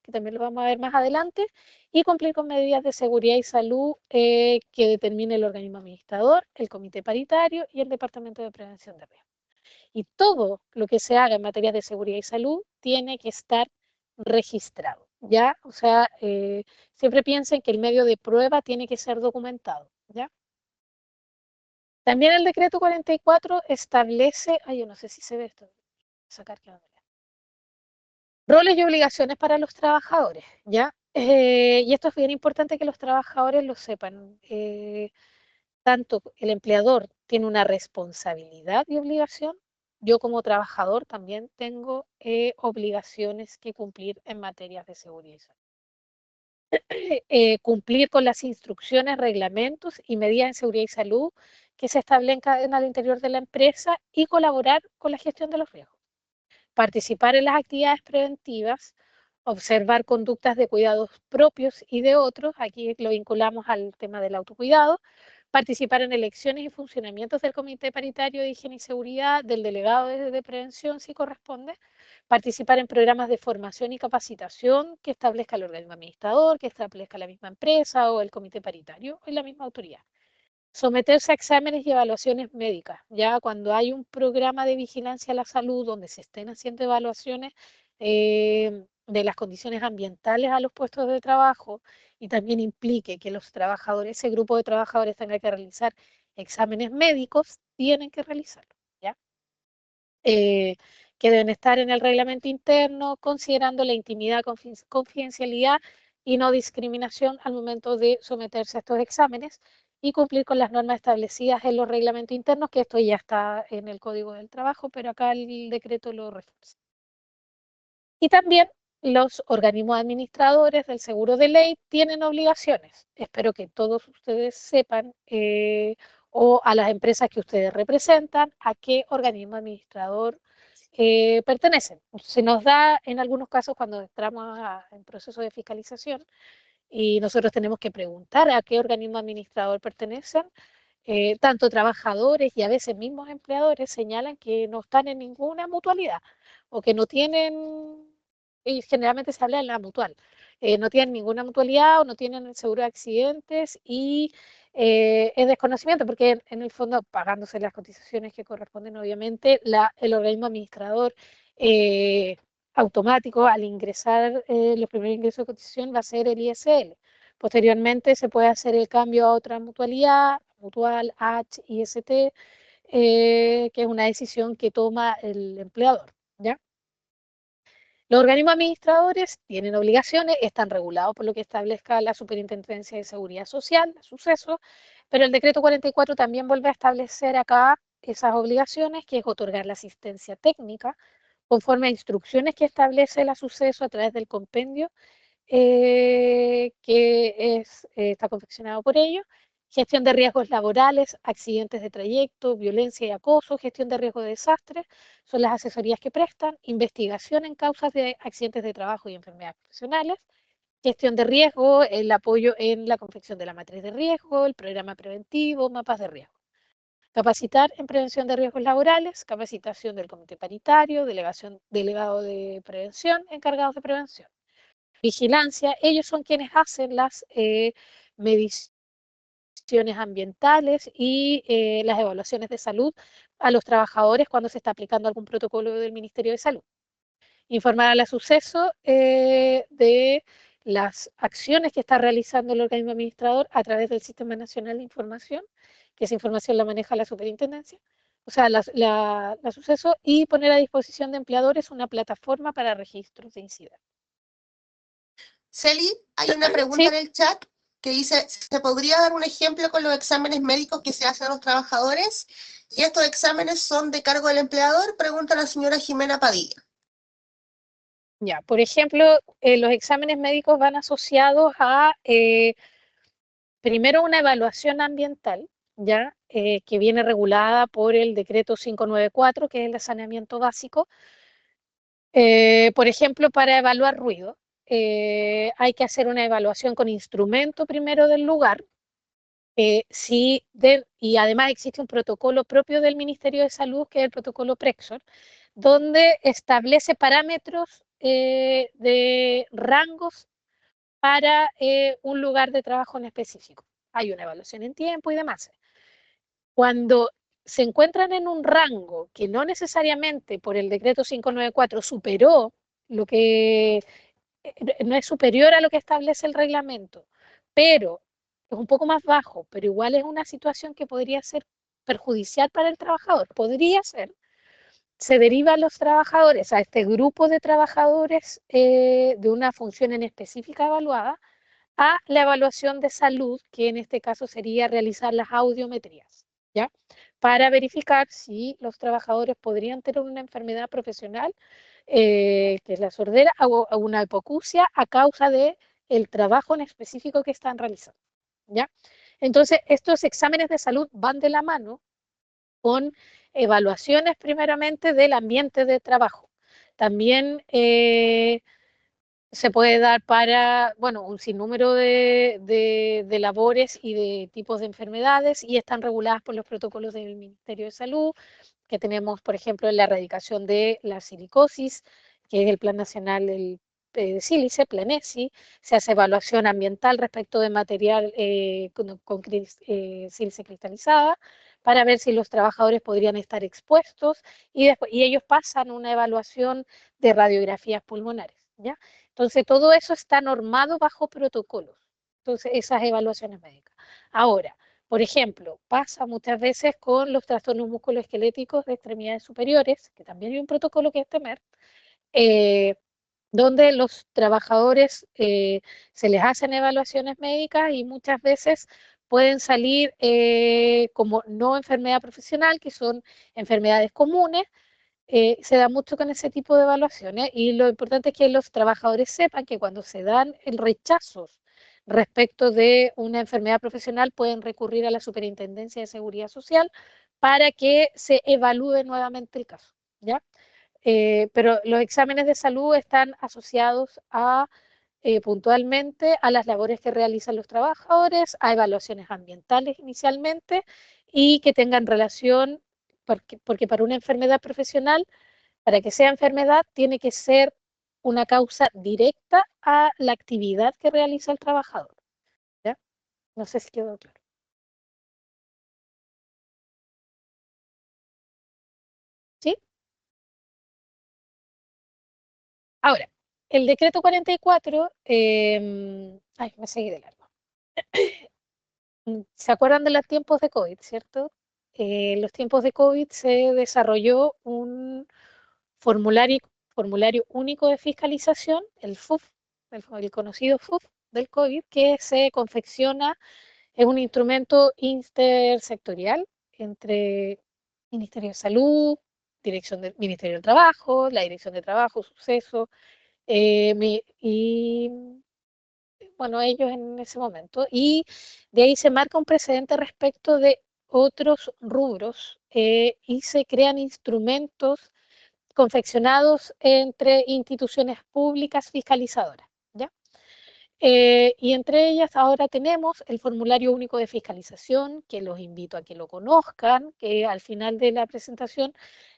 que también lo vamos a ver más adelante, y cumplir con medidas de seguridad y salud que determine el organismo administrador, el comité paritario y el Departamento de Prevención de Riesgo. Y todo lo que se haga en materia de seguridad y salud tiene que estar registrado, ¿ya? O sea, siempre piensen que el medio de prueba tiene que ser documentado, ¿ya? También el decreto 44 establece, yo no sé si se ve esto, sacar que no me vea. Roles y obligaciones para los trabajadores, ¿ya? Y esto es bien importante que los trabajadores lo sepan. Tanto el empleador tiene una responsabilidad y obligación, yo como trabajador también tengo obligaciones que cumplir en materias de seguridad y salud. Cumplir con las instrucciones, reglamentos y medidas en seguridad y salud que se establezcan al interior de la empresa y colaborar con la gestión de los riesgos. Participar en las actividades preventivas, observar conductas de cuidados propios y de otros, aquí lo vinculamos al tema del autocuidado, participar en elecciones y funcionamientos del Comité Paritario de Higiene y Seguridad, del delegado de prevención si corresponde, participar en programas de formación y capacitación que establezca el organismo administrador, que establezca la misma empresa o el Comité Paritario o la misma autoridad. Someterse a exámenes y evaluaciones médicas. Ya cuando hay un programa de vigilancia a la salud donde se estén haciendo evaluaciones de las condiciones ambientales a los puestos de trabajo y también implique que los trabajadores, ese grupo de trabajadores tenga que realizar exámenes médicos, tienen que realizarlo, ¿ya? Que deben estar en el reglamento interno, considerando la intimidad, confidencialidad y no discriminación al momento de someterse a estos exámenes, y cumplir con las normas establecidas en los reglamentos internos, que esto ya está en el Código del Trabajo, pero acá el decreto lo refuerza. Y también los organismos administradores del seguro de ley tienen obligaciones. Espero que todos ustedes sepan, o a las empresas que ustedes representan, a qué organismo administrador pertenecen. Se nos da en algunos casos cuando entramos en proceso de fiscalización y nosotros tenemos que preguntar a qué organismo administrador pertenecen. Tanto trabajadores y a veces mismos empleadores señalan que no están en ninguna mutualidad o que no tienen, y generalmente se habla en la mutual, no tienen ninguna mutualidad o no tienen el seguro de accidentes, y es desconocimiento porque en el fondo, pagándose las cotizaciones que corresponden, obviamente, el organismo administrador automático al ingresar los primeros ingresos de cotización va a ser el ISL. Posteriormente se puede hacer el cambio a otra mutualidad, mutual, H, IST, que es una decisión que toma el empleador, ¿ya? Los organismos administradores tienen obligaciones, están regulados por lo que establezca la Superintendencia de Seguridad Social, suceso, pero el decreto 44 también vuelve a establecer acá esas obligaciones, que es otorgar la asistencia técnica conforme a instrucciones que establece la suceso a través del compendio está confeccionado por ellos, gestión de riesgos laborales, accidentes de trayecto, violencia y acoso, gestión de riesgo de desastres, son las asesorías que prestan, investigación en causas de accidentes de trabajo y enfermedades profesionales, gestión de riesgo, el apoyo en la confección de la matriz de riesgo, el programa preventivo, mapas de riesgo. Capacitar en prevención de riesgos laborales, capacitación del comité paritario, delegado de prevención, encargados de prevención. Vigilancia, ellos son quienes hacen las mediciones ambientales y las evaluaciones de salud a los trabajadores cuando se está aplicando algún protocolo del Ministerio de Salud. Informar a la suceso de las acciones que está realizando el organismo administrador a través del Sistema Nacional de Información, que esa información la maneja la superintendencia, o sea, la suceso, y poner a disposición de empleadores una plataforma para registros de incidentes. Celi, hay una pregunta en el chat que dice, ¿se podría dar un ejemplo con los exámenes médicos que se hacen a los trabajadores? Y estos exámenes son de cargo del empleador, pregunta la señora Jimena Padilla. Ya, por ejemplo, los exámenes médicos van asociados a, primero, una evaluación ambiental, ya, que viene regulada por el decreto 594, que es el de saneamiento básico. Por ejemplo, para evaluar ruido, hay que hacer una evaluación con instrumento primero del lugar, y además existe un protocolo propio del Ministerio de Salud, que es el protocolo Prexor, donde establece parámetros de rangos para un lugar de trabajo en específico. Hay una evaluación en tiempo y demás. Cuando se encuentran en un rango que no necesariamente por el decreto 594 superó lo que no es superior a lo que establece el reglamento, pero es un poco más bajo, pero igual es una situación que podría ser perjudicial para el trabajador, podría ser, se deriva a los trabajadores, a este grupo de trabajadores de una función en específica evaluada, a la evaluación de salud, que en este caso sería realizar las audiometrías, ¿ya? Para verificar si los trabajadores podrían tener una enfermedad profesional, que es la sordera, o una hipoacusia a causa del trabajo en específico que están realizando, ¿ya? Entonces, estos exámenes de salud van de la mano con evaluaciones primeramente del ambiente de trabajo. También se puede dar para, bueno, un sinnúmero de labores y de tipos de enfermedades, y están reguladas por los protocolos del Ministerio de Salud, que tenemos, por ejemplo, en la erradicación de la silicosis, que es el Plan Nacional del Sílice, Planesi. Se hace evaluación ambiental respecto de material con sílice cristalizada, para ver si los trabajadores podrían estar expuestos, y ellos pasan una evaluación de radiografías pulmonares, ¿ya? Entonces, todo eso está normado bajo protocolos. Entonces, esas evaluaciones médicas. Ahora, por ejemplo, pasa muchas veces con los trastornos musculoesqueléticos de extremidades superiores, que también hay un protocolo que es TEMER, donde los trabajadores se les hacen evaluaciones médicas y muchas veces pueden salir como no enfermedad profesional, que son enfermedades comunes. Se da mucho con ese tipo de evaluaciones, y lo importante es que los trabajadores sepan que cuando se dan rechazos respecto de una enfermedad profesional, pueden recurrir a la Superintendencia de Seguridad Social para que se evalúe nuevamente el caso, ¿ya? Pero los exámenes de salud están asociados a puntualmente a las labores que realizan los trabajadores, a evaluaciones ambientales inicialmente, y que tengan relación, porque para una enfermedad profesional, para que sea enfermedad, tiene que ser una causa directa a la actividad que realiza el trabajador, ¿ya? No sé si quedó claro. ¿Sí? Ahora, el decreto 44, ay, me seguí de largo. ¿Se acuerdan de los tiempos de COVID, cierto? En los tiempos de COVID se desarrolló un formulario formulario único de fiscalización, el FUF, el conocido FUF del COVID, que se confecciona, es un instrumento intersectorial entre Ministerio de Salud, Ministerio del Trabajo, la Dirección de Trabajo, Suceso, y bueno, ellos en ese momento. Y de ahí se marca un precedente respecto de otros rubros y se crean instrumentos confeccionados entre instituciones públicas fiscalizadoras, ¿ya? Y entre ellas ahora tenemos el formulario único de fiscalización, que los invito a que lo conozcan, que al final de la presentación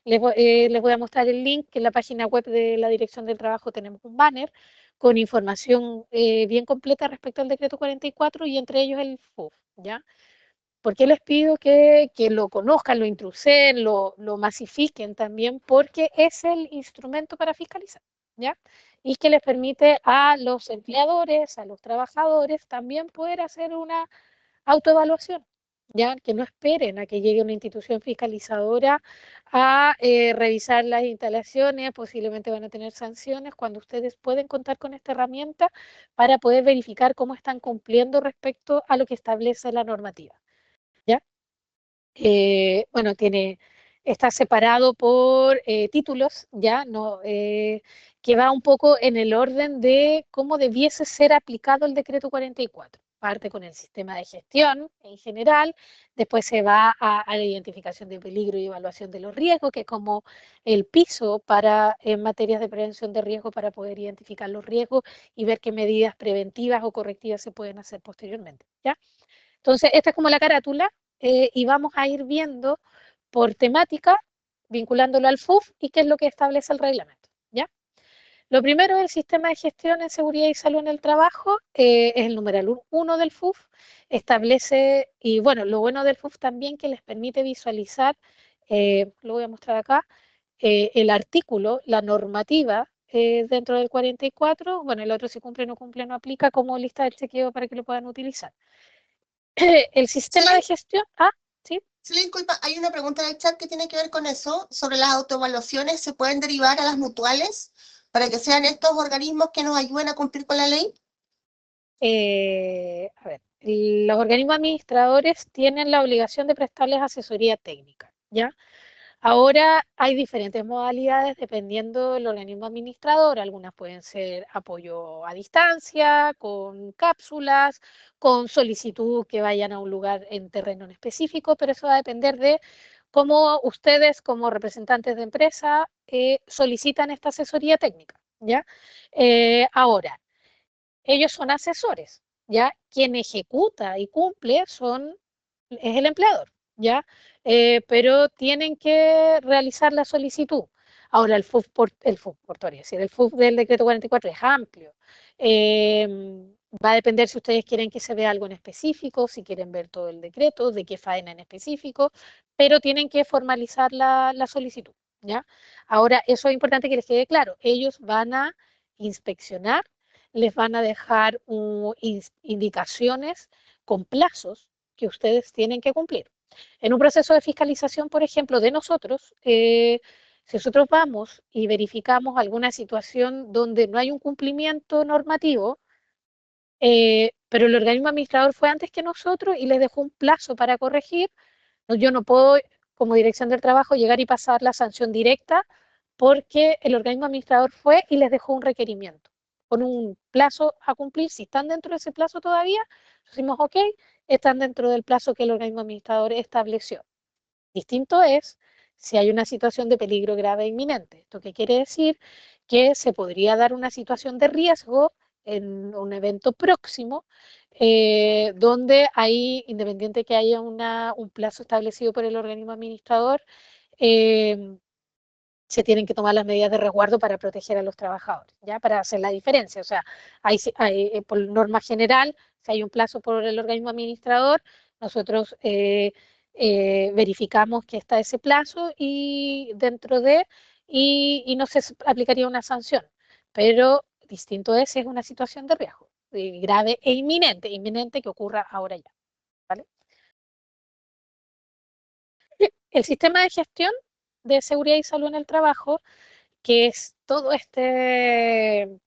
les voy a mostrar el link, que en la página web de la Dirección del Trabajo tenemos un banner con información bien completa respecto al decreto 44 y entre ellos el FUF, ¿ya? ¿Por qué les pido que lo conozcan, lo intrusen, lo masifiquen también? Porque es el instrumento para fiscalizar, ¿ya? Y que les permite a los empleadores, a los trabajadores, también poder hacer una autoevaluación, ¿ya? Que no esperen a que llegue una institución fiscalizadora a revisar las instalaciones, posiblemente van a tener sanciones, cuando ustedes pueden contar con esta herramienta para poder verificar cómo están cumpliendo respecto a lo que establece la normativa. ¿Ya? Bueno, está separado por títulos, ¿ya? No, que va un poco en el orden de cómo debiese ser aplicado el decreto 44. Parte con el sistema de gestión en general, después se va a la identificación de peligro y evaluación de los riesgos, que es como el piso en materias de prevención de riesgo para poder identificar los riesgos y ver qué medidas preventivas o correctivas se pueden hacer posteriormente, ¿ya? Entonces, esta es como la carátula y vamos a ir viendo por temática, vinculándolo al FUF y qué es lo que establece el reglamento, ¿ya? Lo primero es el sistema de gestión en seguridad y salud en el trabajo, es el numeral 1 del FUF, establece, y bueno, lo bueno del FUF también que les permite visualizar, lo voy a mostrar acá, el artículo, la normativa dentro del 44, bueno, el otro si cumple o no cumple no aplica como lista de chequeo para que lo puedan utilizar. El sistema de gestión, sí. Sí, disculpa, hay una pregunta en el chat que tiene que ver con eso, sobre las autoevaluaciones, ¿se pueden derivar a las mutuales para que sean estos organismos que nos ayuden a cumplir con la ley? A ver, los organismos administradores tienen la obligación de prestarles asesoría técnica, ¿ya? Ahora hay diferentes modalidades dependiendo del organismo administrador. Algunas pueden ser apoyo a distancia, con cápsulas, con solicitud que vayan a un lugar en terreno en específico, pero eso va a depender de cómo ustedes como representantes de empresa solicitan esta asesoría técnica, ¿ya? Ahora, ellos son asesores, ¿ya? Quien ejecuta y cumple es el empleador, ¿ya? Pero tienen que realizar la solicitud. Ahora, el FUF portuario, es decir, el FUF del decreto 44 es amplio. Va a depender si ustedes quieren que se vea algo en específico, si quieren ver todo el decreto, de qué faena en específico, pero tienen que formalizar la solicitud, ¿ya? Ahora, eso es importante que les quede claro. Ellos van a inspeccionar, les van a dejar indicaciones con plazos que ustedes tienen que cumplir. En un proceso de fiscalización, por ejemplo, de nosotros, si nosotros vamos y verificamos alguna situación donde no hay un cumplimiento normativo, pero el organismo administrador fue antes que nosotros y les dejó un plazo para corregir, yo no puedo, como Dirección del Trabajo, llegar y pasar la sanción directa porque el organismo administrador fue y les dejó un requerimiento con un plazo a cumplir. Si están dentro de ese plazo todavía, decimos, ok, están dentro del plazo que el organismo administrador estableció. Distinto es si hay una situación de peligro grave e inminente. ¿Esto qué quiere decir? Que se podría dar una situación de riesgo en un evento próximo, donde hay, independiente que haya un plazo establecido por el organismo administrador, se tienen que tomar las medidas de resguardo para proteger a los trabajadores, ¿ya? Para hacer la diferencia. O sea, por norma general, si hay un plazo por el organismo administrador, nosotros verificamos que está ese plazo y dentro de, y no se aplicaría una sanción. Pero distinto es si es una situación de riesgo, grave e inminente que ocurra ahora ya, ¿vale? El sistema de gestión de seguridad y salud en el trabajo, que es todo este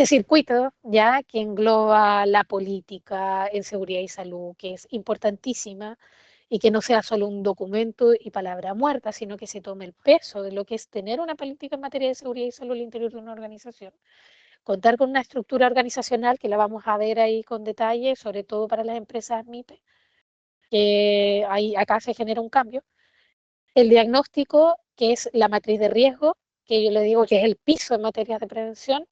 circuito ya que engloba la política en seguridad y salud, que es importantísima y que no sea solo un documento y palabra muerta, sino que se tome el peso de lo que es tener una política en materia de seguridad y salud al interior de una organización, contar con una estructura organizacional que la vamos a ver ahí con detalle, sobre todo para las empresas MIPE, que ahí, acá se genera un cambio. El diagnóstico, que es la matriz de riesgo, que yo le digo que es el piso en materias de prevención,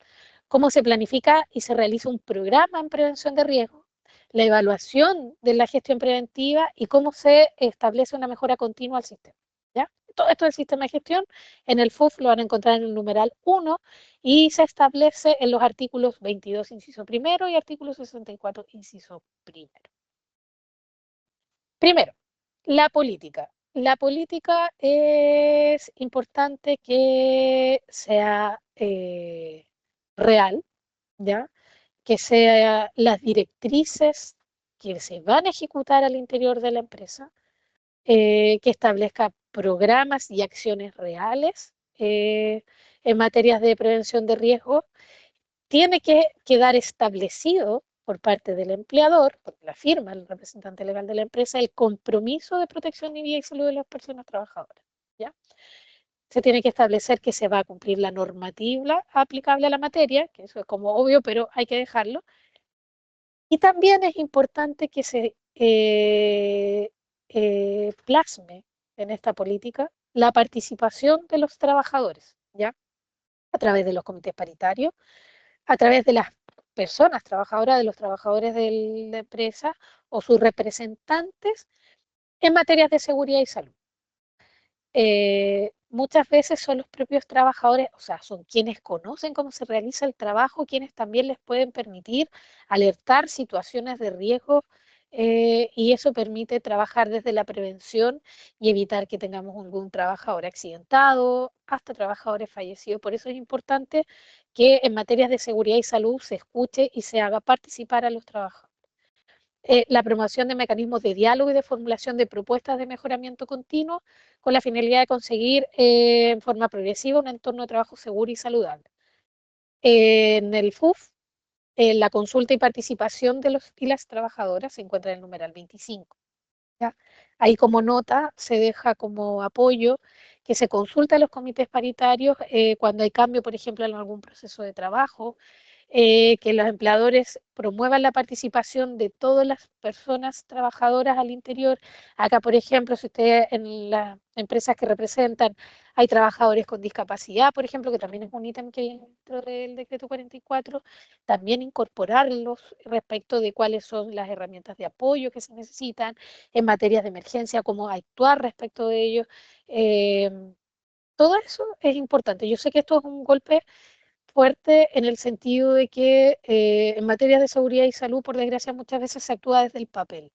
cómo se planifica y se realiza un programa en prevención de riesgo, la evaluación de la gestión preventiva y cómo se establece una mejora continua al sistema. ¿Ya? Todo esto del sistema de gestión en el FUF lo van a encontrar en el numeral 1 y se establece en los artículos 22, inciso primero y artículo 64, inciso primero. Primero, la política. La política es importante que sea real, ¿ya? Que sean las directrices que se van a ejecutar al interior de la empresa, que establezca programas y acciones reales en materias de prevención de riesgo. Tiene que quedar establecido por parte del empleador, porque la firma el representante legal de la empresa, el compromiso de protección de vida y salud de las personas trabajadoras. ¿Ya? Se tiene que establecer que se va a cumplir la normativa aplicable a la materia, que eso es como obvio, pero hay que dejarlo. Y también es importante que se plasme en esta política la participación de los trabajadores, ¿ya? A través de los comités paritarios, a través de las personas trabajadoras, de los trabajadores de la empresa o sus representantes en materias de seguridad y salud. Muchas veces son los propios trabajadores, o sea, son quienes conocen cómo se realiza el trabajo, quienes también les pueden permitir alertar situaciones de riesgo y eso permite trabajar desde la prevención y evitar que tengamos algún trabajador accidentado, hasta trabajadores fallecidos. Por eso es importante que en materias de seguridad y salud se escuche y se haga participar a los trabajadores. La promoción de mecanismos de diálogo y de formulación de propuestas de mejoramiento continuo con la finalidad de conseguir en forma progresiva un entorno de trabajo seguro y saludable. En el FUF, la consulta y participación de los y las trabajadoras se encuentra en el numeral 25. ¿Ya? Ahí como nota se deja como apoyo que se consulta a los comités paritarios cuando hay cambio, por ejemplo, en algún proceso de trabajo, que los empleadores promuevan la participación de todas las personas trabajadoras al interior. Acá, por ejemplo, si ustedes en las empresas que representan hay trabajadores con discapacidad, por ejemplo, que también es un ítem que hay dentro del decreto 44, también incorporarlos respecto de cuáles son las herramientas de apoyo que se necesitan en materias de emergencia, cómo actuar respecto de ellos. Todo eso es importante. Yo sé que esto es un golpe fuerte en el sentido de que en materia de seguridad y salud, por desgracia, muchas veces se actúa desde el papel.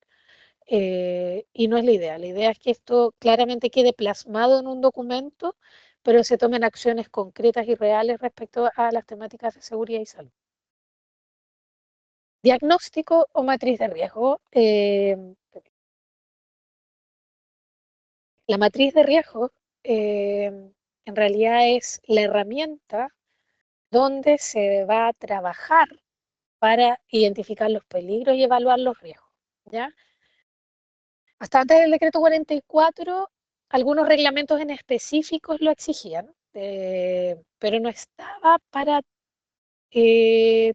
Y no es la idea. La idea es que esto claramente quede plasmado en un documento, pero se tomen acciones concretas y reales respecto a las temáticas de seguridad y salud. Diagnóstico o matriz de riesgo. La matriz de riesgo en realidad es la herramienta donde se va a trabajar para identificar los peligros y evaluar los riesgos, ¿ya? Hasta antes del decreto 44, algunos reglamentos en específicos lo exigían, pero no estaba para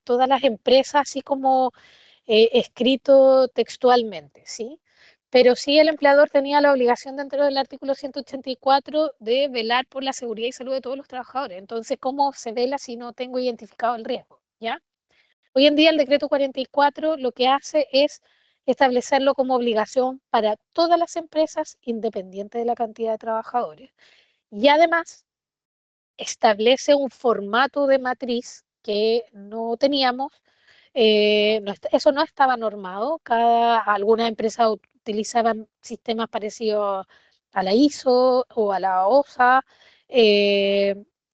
todas las empresas así como escrito textualmente, ¿sí? Pero sí el empleador tenía la obligación dentro del artículo 184 de velar por la seguridad y salud de todos los trabajadores. Entonces, ¿cómo se vela si no tengo identificado el riesgo? ¿Ya? Hoy en día el decreto 44 lo que hace es establecerlo como obligación para todas las empresas, independiente de la cantidad de trabajadores. Y además establece un formato de matriz que no teníamos, eso no estaba normado, algunas empresas utilizaban sistemas parecidos a la ISO o a la OSA,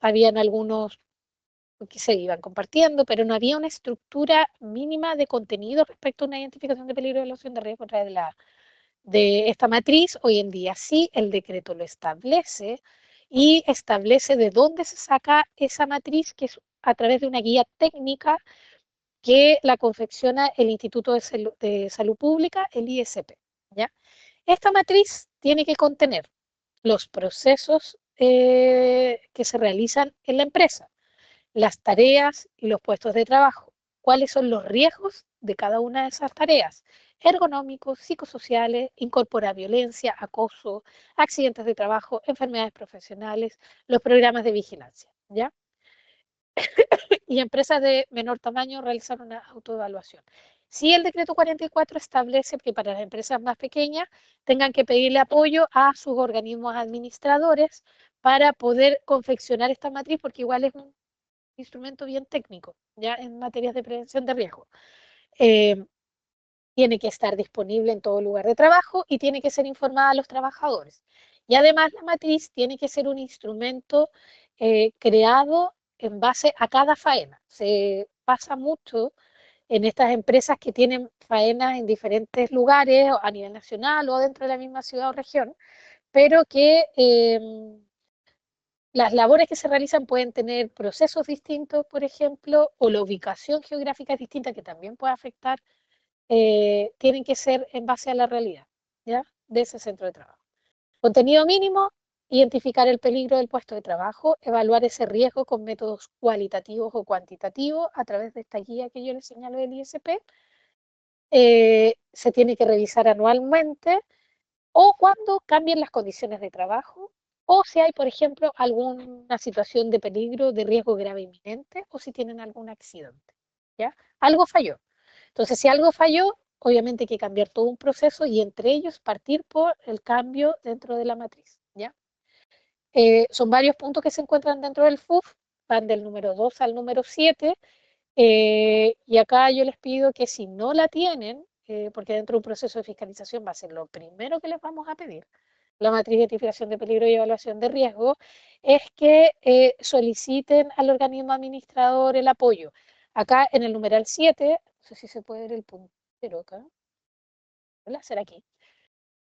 habían algunos que se iban compartiendo, pero no había una estructura mínima de contenido respecto a una identificación de peligro de evaluación de riesgo a través de esta matriz. Hoy en día sí, el decreto lo establece y establece de dónde se saca esa matriz, que es a través de una guía técnica que la confecciona el Instituto de Salud Pública, el ISP, ¿ya? Esta matriz tiene que contener los procesos que se realizan en la empresa, las tareas y los puestos de trabajo, cuáles son los riesgos de cada una de esas tareas, ergonómicos, psicosociales, incorpora violencia, acoso, accidentes de trabajo, enfermedades profesionales, los programas de vigilancia, ¿ya? Y empresas de menor tamaño realizan una autoevaluación. Si el decreto 44 establece que para las empresas más pequeñas tengan que pedirle apoyo a sus organismos administradores para poder confeccionar esta matriz, porque igual es un instrumento bien técnico, ya en materias de prevención de riesgo. Tiene que estar disponible en todo lugar de trabajo y tiene que ser informada a los trabajadores. Y además la matriz tiene que ser un instrumento creado en base a cada faena. Se pasa mucho en estas empresas que tienen faenas en diferentes lugares a nivel nacional o dentro de la misma ciudad o región, pero que las labores que se realizan pueden tener procesos distintos, por ejemplo, o la ubicación geográfica es distinta que también puede afectar, tienen que ser en base a la realidad, ¿ya? De ese centro de trabajo. Contenido mínimo, identificar el peligro del puesto de trabajo, evaluar ese riesgo con métodos cualitativos o cuantitativos a través de esta guía que yo les señalo del ISP. Se tiene que revisar anualmente o cuando cambien las condiciones de trabajo o si hay, por ejemplo, alguna situación de peligro, de riesgo grave inminente o si tienen algún accidente, ¿ya? Algo falló. Entonces, si algo falló, obviamente hay que cambiar todo un proceso y entre ellos partir por el cambio dentro de la matriz, ¿ya? Son varios puntos que se encuentran dentro del FUF, van del número 2 al número 7, y acá yo les pido que si no la tienen, porque dentro de un proceso de fiscalización va a ser lo primero que les vamos a pedir, la matriz de identificación de peligro y evaluación de riesgo, es que soliciten al organismo administrador el apoyo. Acá en el numeral 7, no sé si se puede ver el puntero acá, voy a hacer aquí.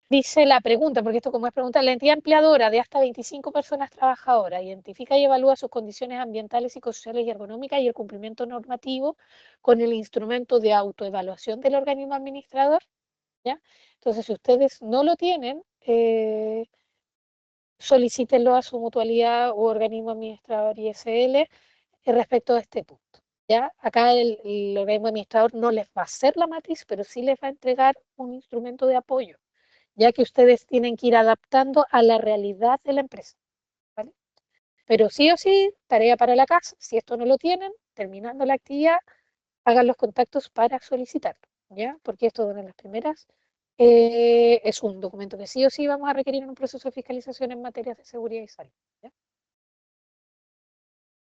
Dice la pregunta, porque esto como es pregunta, la entidad empleadora de hasta 25 personas trabajadoras identifica y evalúa sus condiciones ambientales, psicosociales y ergonómicas y el cumplimiento normativo con el instrumento de autoevaluación del organismo administrador, ¿ya? Entonces, si ustedes no lo tienen, solicítenlo a su mutualidad o organismo administrador ISL respecto a este punto, ¿ya? Acá el organismo administrador no les va a hacer la matriz, pero sí les va a entregar un instrumento de apoyo, ya que ustedes tienen que ir adaptando a la realidad de la empresa, ¿vale? Pero sí o sí, tarea para la casa, si esto no lo tienen, terminando la actividad, hagan los contactos para solicitarlo, ¿ya? Porque esto es una de las primeras, es un documento que sí o sí vamos a requerir en un proceso de fiscalización en materias de seguridad y salud, ¿ya?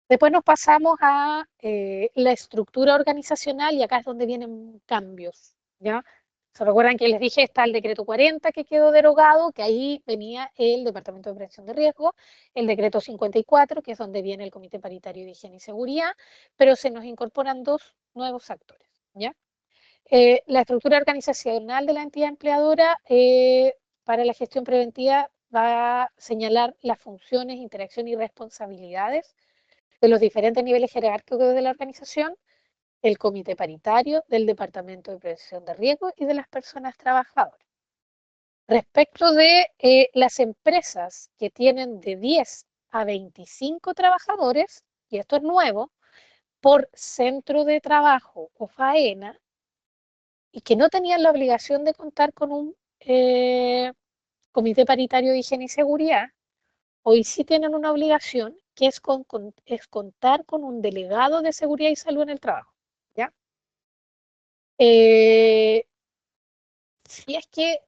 Después nos pasamos a la estructura organizacional y acá es donde vienen cambios, ¿ya? ¿Se recuerdan que les dije está el decreto 40 que quedó derogado, que ahí venía el Departamento de Prevención de Riesgo, el decreto 54, que es donde viene el Comité Paritario de Higiene y Seguridad, pero se nos incorporan dos nuevos actores, ¿ya? La estructura organizacional de la entidad empleadora para la gestión preventiva va a señalar las funciones, interacciones y responsabilidades de los diferentes niveles jerárquicos de la organización, el comité paritario, del Departamento de Prevención de Riesgo y de las personas trabajadoras. Respecto de las empresas que tienen de 10 a 25 trabajadores, y esto es nuevo, por centro de trabajo o faena, y que no tenían la obligación de contar con un comité paritario de higiene y seguridad, hoy sí tienen una obligación que es contar con un delegado de seguridad y salud en el trabajo, ¿ya? Si es que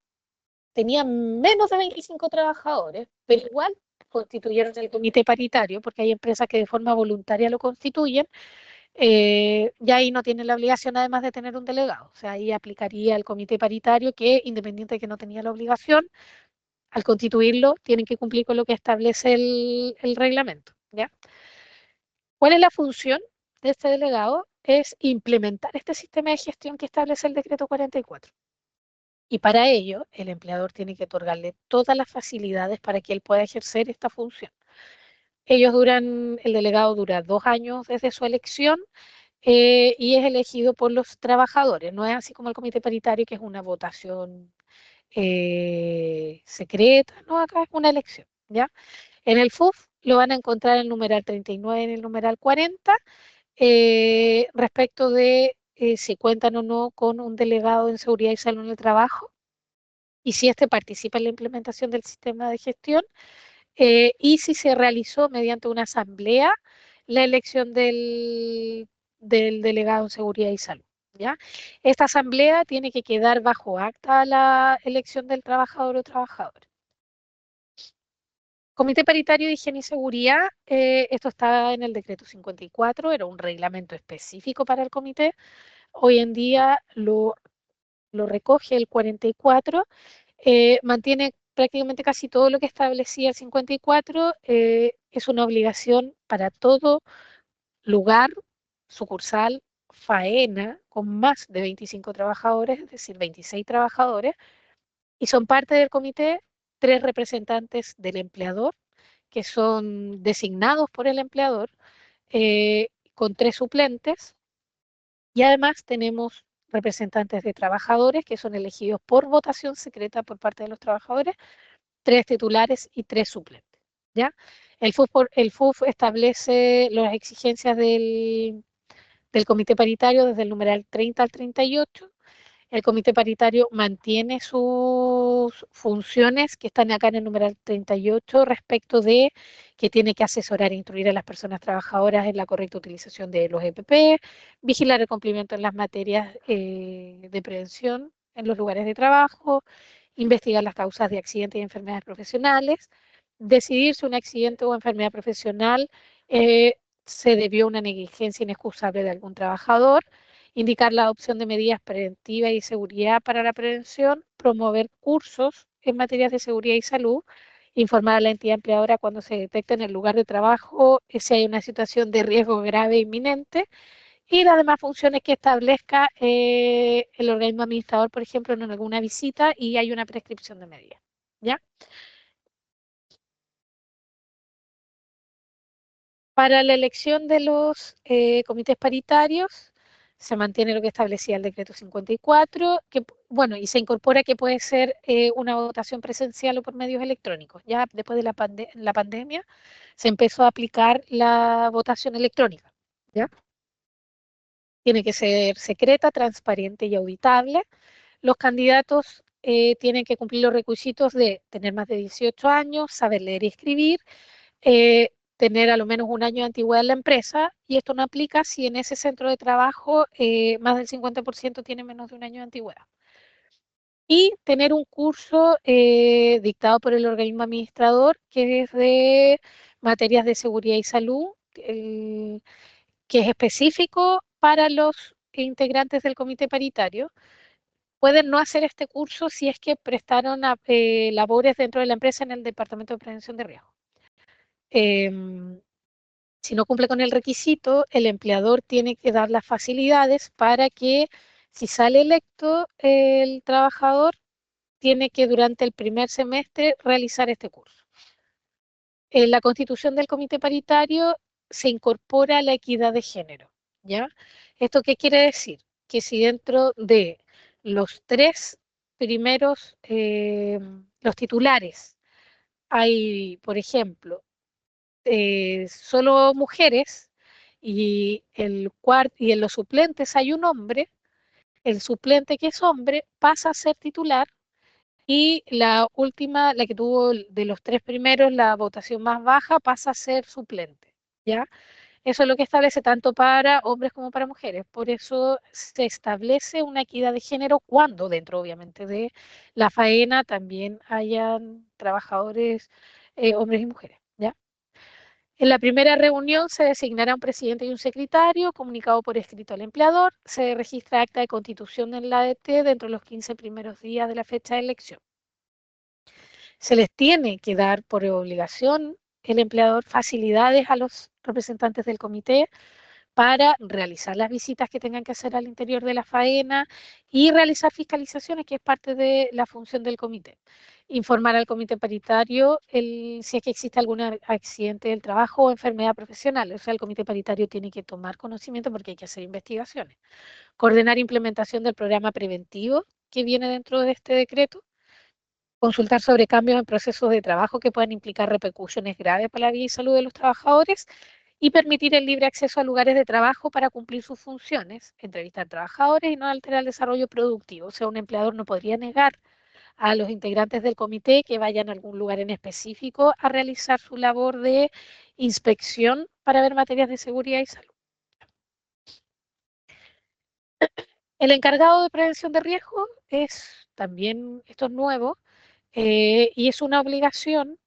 tenían menos de 25 trabajadores, pero igual constituyeron el comité paritario, porque hay empresas que de forma voluntaria lo constituyen, ya ahí no tienen la obligación además de tener un delegado, o sea, ahí aplicaría el comité paritario que, independiente de que no tenía la obligación, al constituirlo tienen que cumplir con lo que establece el reglamento, ¿ya? ¿Cuál es la función de este delegado? Es implementar este sistema de gestión que establece el decreto 44. Y para ello, el empleador tiene que otorgarle todas las facilidades para que él pueda ejercer esta función. El delegado dura 2 años desde su elección y es elegido por los trabajadores. No es así como el comité paritario, que es una votación secreta, no, acá es una elección, ¿ya? En el FUF lo van a encontrar en el numeral 39 y en el numeral 40, respecto de si cuentan o no con un delegado en seguridad y salud en el trabajo, y si éste participa en la implementación del sistema de gestión, y si se realizó mediante una asamblea la elección del delegado en seguridad y salud, ¿ya? Esta asamblea tiene que quedar bajo acta la elección del trabajador o trabajadora. Comité Paritario de Higiene y Seguridad, esto está en el decreto 54, era un reglamento específico para el comité. Hoy en día lo recoge el 44, mantiene prácticamente casi todo lo que establecía el 54, es una obligación para todo lugar, sucursal, faena, con más de 25 trabajadores, es decir, 26 trabajadores, y son parte del comité 3 representantes del empleador, que son designados por el empleador, con 3 suplentes, y además tenemos representantes de trabajadores que son elegidos por votación secreta por parte de los trabajadores, 3 titulares y 3 suplentes, ¿ya? El FUF establece las exigencias del comité paritario desde el numeral 30 al 38. El comité paritario mantiene sus funciones que están acá en el numeral 38 respecto de que tiene que asesorar e instruir a las personas trabajadoras en la correcta utilización de los EPP, vigilar el cumplimiento en las materias de prevención en los lugares de trabajo, investigar las causas de accidentes y enfermedades profesionales, decidir si un accidente o enfermedad profesional se debió a una negligencia inexcusable de algún trabajador, indicar la adopción de medidas preventivas y seguridad para la prevención, promover cursos en materias de seguridad y salud, informar a la entidad empleadora cuando se detecte en el lugar de trabajo si hay una situación de riesgo grave e inminente, y las demás funciones que establezca el organismo administrador, por ejemplo, en alguna visita y hay una prescripción de medidas, ¿ya? Para la elección de los comités paritarios se mantiene lo que establecía el decreto 54, que, bueno, y se incorpora que puede ser una votación presencial o por medios electrónicos. Ya después de la pandemia se empezó a aplicar la votación electrónica, ¿ya? Tiene que ser secreta, transparente y auditable. Los candidatos tienen que cumplir los requisitos de tener más de 18 años, saber leer y escribir, tener a lo menos un año de antigüedad en la empresa, y esto no aplica si en ese centro de trabajo más del 50% tiene menos de un año de antigüedad. Y tener un curso dictado por el organismo administrador que es de materias de seguridad y salud, que es específico para los integrantes del comité paritario. Pueden no hacer este curso si es que prestaron labores dentro de la empresa en el Departamento de Prevención de Riesgo. Si no cumple con el requisito, el empleador tiene que dar las facilidades para que, si sale electo el trabajador, tiene que durante el primer semestre realizar este curso. En la constitución del comité paritario se incorpora la equidad de género, ¿ya? ¿Esto qué quiere decir? Que si dentro de los 3 primeros, los titulares, hay, por ejemplo, solo mujeres y en los suplentes hay un hombre, el suplente que es hombre pasa a ser titular, y la última, la que tuvo de los 3 primeros la votación más baja, pasa a ser suplente, ¿ya? Eso es lo que establece tanto para hombres como para mujeres. Por eso se establece una equidad de género cuando dentro, obviamente, de la faena también hayan trabajadores, hombres y mujeres, ¿ya? En la primera reunión se designará un presidente y un secretario, comunicado por escrito al empleador. Se registra acta de constitución en la ADT dentro de los 15 primeros días de la fecha de elección. Se les tiene que dar por obligación el empleador facilidades a los representantes del comité para realizar las visitas que tengan que hacer al interior de la faena y realizar fiscalizaciones, que es parte de la función del comité. Informar al comité paritario si es que existe algún accidente del trabajo o enfermedad profesional. O sea, el comité paritario tiene que tomar conocimiento porque hay que hacer investigaciones. Coordinar implementación del programa preventivo que viene dentro de este decreto. Consultar sobre cambios en procesos de trabajo que puedan implicar repercusiones graves para la vida y salud de los trabajadores y permitir el libre acceso a lugares de trabajo para cumplir sus funciones, entrevistar trabajadores y no alterar el desarrollo productivo. O sea, un empleador no podría negar a los integrantes del comité que vayan a algún lugar en específico a realizar su labor de inspección para ver materias de seguridad y salud. El encargado de prevención de riesgo es también, esto es nuevo, y es una obligación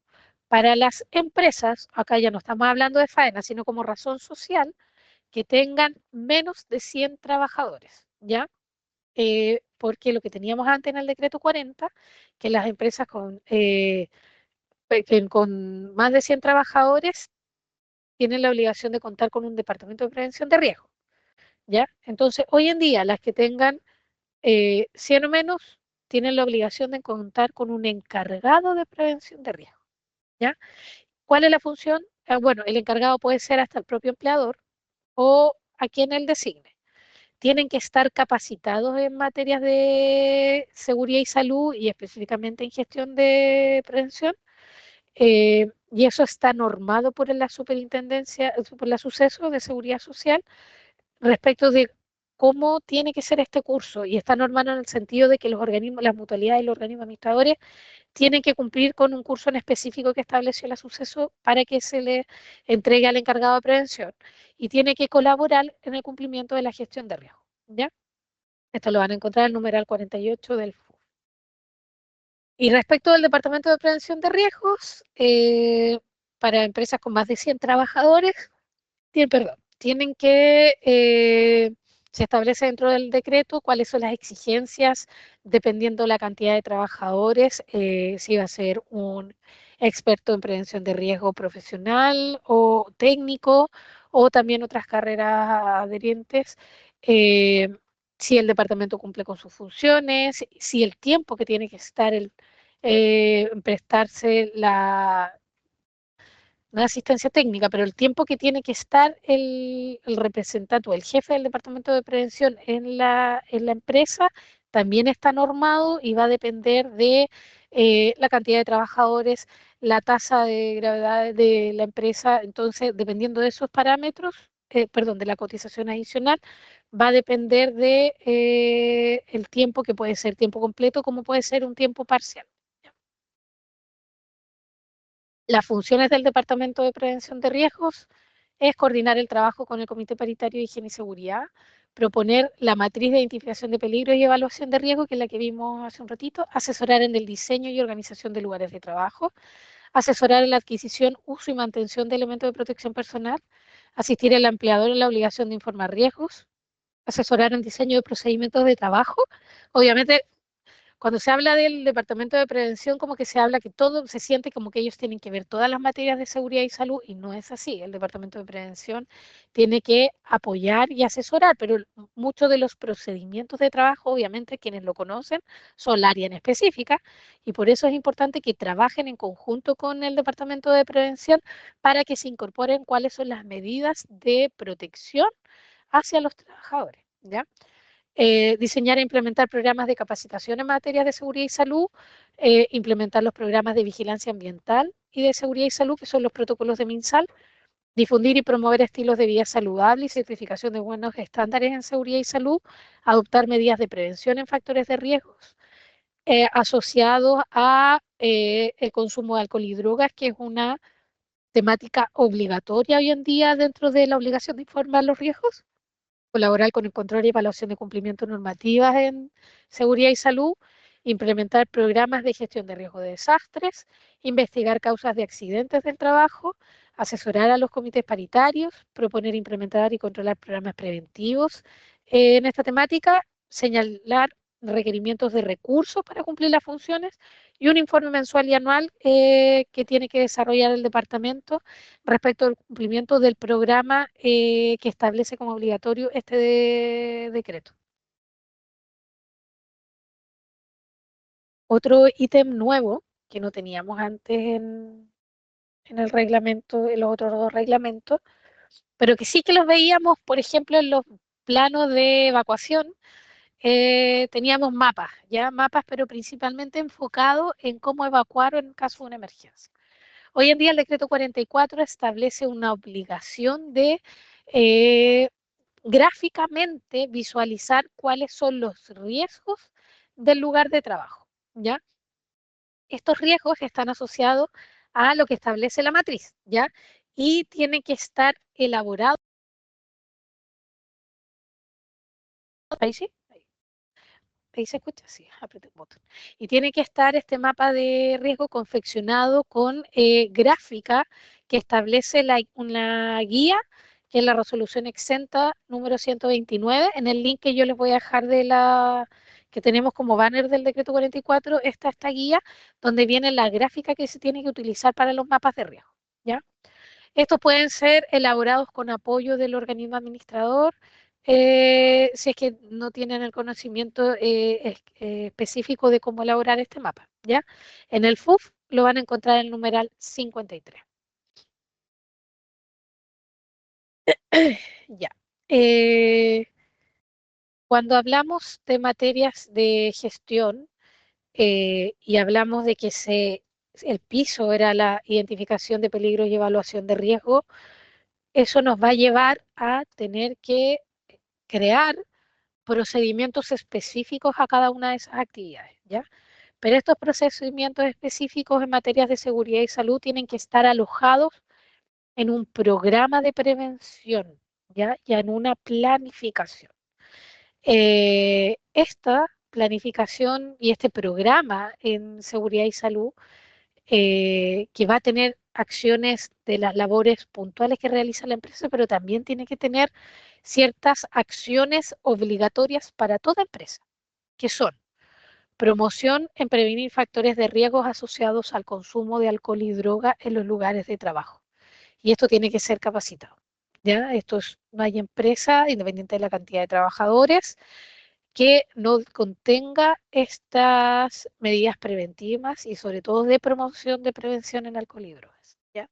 para las empresas, acá ya no estamos hablando de faena, sino como razón social, que tengan menos de 100 trabajadores, ¿ya? Porque lo que teníamos antes en el decreto 40, que las empresas con más de 100 trabajadores tienen la obligación de contar con un departamento de prevención de riesgo, ¿ya? Entonces, hoy en día, las que tengan 100 o menos tienen la obligación de contar con un encargado de prevención de riesgo, ¿ya? ¿Cuál es la función? Bueno, el encargado puede ser hasta el propio empleador o a quien él designe. Tienen que estar capacitados en materias de seguridad y salud y específicamente en gestión de prevención. Y eso está normado por la superintendencia, por la suceso de seguridad social respecto de cómo tiene que ser este curso. Y está normado en el sentido de que los organismos, las mutualidades y los organismos administradores tienen que cumplir con un curso en específico que estableció la suceso para que se le entregue al encargado de prevención y tiene que colaborar en el cumplimiento de la gestión de riesgo, ¿ya? Esto lo van a encontrar en el numeral 48 del FU. Y respecto del Departamento de Prevención de Riesgos, para empresas con más de 100 trabajadores, tienen que, se establece dentro del decreto cuáles son las exigencias dependiendo de la cantidad de trabajadores, si va a ser un experto en prevención de riesgo profesional o técnico o también otras carreras adherentes, si el departamento cumple con sus funciones, si el tiempo que tiene que estar prestarse no asistencia técnica, pero el tiempo que tiene que estar el representante o el jefe del departamento de prevención en la empresa también está normado y va a depender de la cantidad de trabajadores, la tasa de gravedad de la empresa. Entonces, dependiendo de esos parámetros, perdón, de la cotización adicional, va a depender de el tiempo, que puede ser tiempo completo como puede ser un tiempo parcial. Las funciones del Departamento de Prevención de Riesgos es coordinar el trabajo con el Comité Paritario de Higiene y Seguridad, proponer la matriz de identificación de peligros y evaluación de riesgo, que es la que vimos hace un ratito, asesorar en el diseño y organización de lugares de trabajo, asesorar en la adquisición, uso y mantención de elementos de protección personal, asistir al empleador en la obligación de informar riesgos, asesorar en diseño de procedimientos de trabajo. Obviamente, cuando se habla del departamento de prevención, como que se habla que todo se siente como que ellos tienen que ver todas las materias de seguridad y salud, y no es así. El departamento de prevención tiene que apoyar y asesorar, pero muchos de los procedimientos de trabajo, obviamente, quienes lo conocen son la área en específica, y por eso es importante que trabajen en conjunto con el departamento de prevención para que se incorporen cuáles son las medidas de protección hacia los trabajadores, ¿ya? Diseñar e implementar programas de capacitación en materia de seguridad y salud, implementar los programas de vigilancia ambiental y de seguridad y salud, que son los protocolos de MinSal, difundir y promover estilos de vida saludable y certificación de buenos estándares en seguridad y salud, adoptar medidas de prevención en factores de riesgos asociados a el consumo de alcohol y drogas, que es una temática obligatoria hoy en día dentro de la obligación de informar los riesgos. Colaborar con el control y evaluación de cumplimiento de normativas en seguridad y salud, implementar programas de gestión de riesgo de desastres, investigar causas de accidentes del trabajo, asesorar a los comités paritarios, proponer, implementar y controlar programas preventivos en esta temática, señalar requerimientos de recursos para cumplir las funciones y un informe mensual y anual que tiene que desarrollar el departamento respecto al cumplimiento del programa que establece como obligatorio este decreto. Otro ítem nuevo que no teníamos antes en el reglamento, en los otros dos reglamentos, pero que sí que los veíamos, por ejemplo, en los planos de evacuación, teníamos mapas, ya mapas, pero principalmente enfocados en cómo evacuar en caso de una emergencia. Hoy en día el decreto 44 establece una obligación de gráficamente visualizar cuáles son los riesgos del lugar de trabajo, ¿ya? Estos riesgos están asociados a lo que establece la matriz, ¿ya? Y tienen que estar elaborados. ¿Ahí sí? Ahí se escucha, sí, apreté un botón. Y tiene que estar este mapa de riesgo confeccionado con gráfica que establece una guía, que es la resolución exenta número 129. En el link que yo les voy a dejar que tenemos como banner del decreto 44, está esta guía donde viene la gráfica que se tiene que utilizar para los mapas de riesgo, ¿ya? Estos pueden ser elaborados con apoyo del organismo administrador, si es que no tienen el conocimiento específico de cómo elaborar este mapa, ¿ya? En el FUF lo van a encontrar en el numeral 53. Ya. Cuando hablamos de materias de gestión y hablamos de que el piso era la identificación de peligros y evaluación de riesgo, eso nos va a llevar a tener que crear procedimientos específicos a cada una de esas actividades, ¿ya? Pero estos procedimientos específicos en materias de seguridad y salud tienen que estar alojados en un programa de prevención, ¿ya? Y en una planificación. Esta planificación y este programa en seguridad y salud que va a tener acciones de las labores puntuales que realiza la empresa, pero también tiene que tener ciertas acciones obligatorias para toda empresa, que son promoción en prevenir factores de riesgos asociados al consumo de alcohol y droga en los lugares de trabajo. Y esto tiene que ser capacitado. ¿Ya? No hay empresa, independiente de la cantidad de trabajadores, que no contenga estas medidas preventivas y sobre todo de promoción de prevención en alcohol y drogas, ¿ya?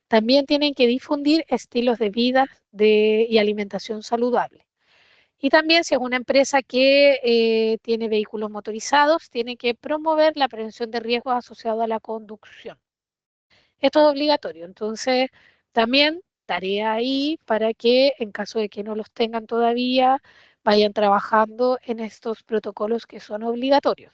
También tienen que difundir estilos de vida y alimentación saludable. Y también si es una empresa que tiene vehículos motorizados, tiene que promover la prevención de riesgos asociados a la conducción. Esto es obligatorio, entonces también tarea ahí para que en caso de que no los tengan todavía, vayan trabajando en estos protocolos que son obligatorios.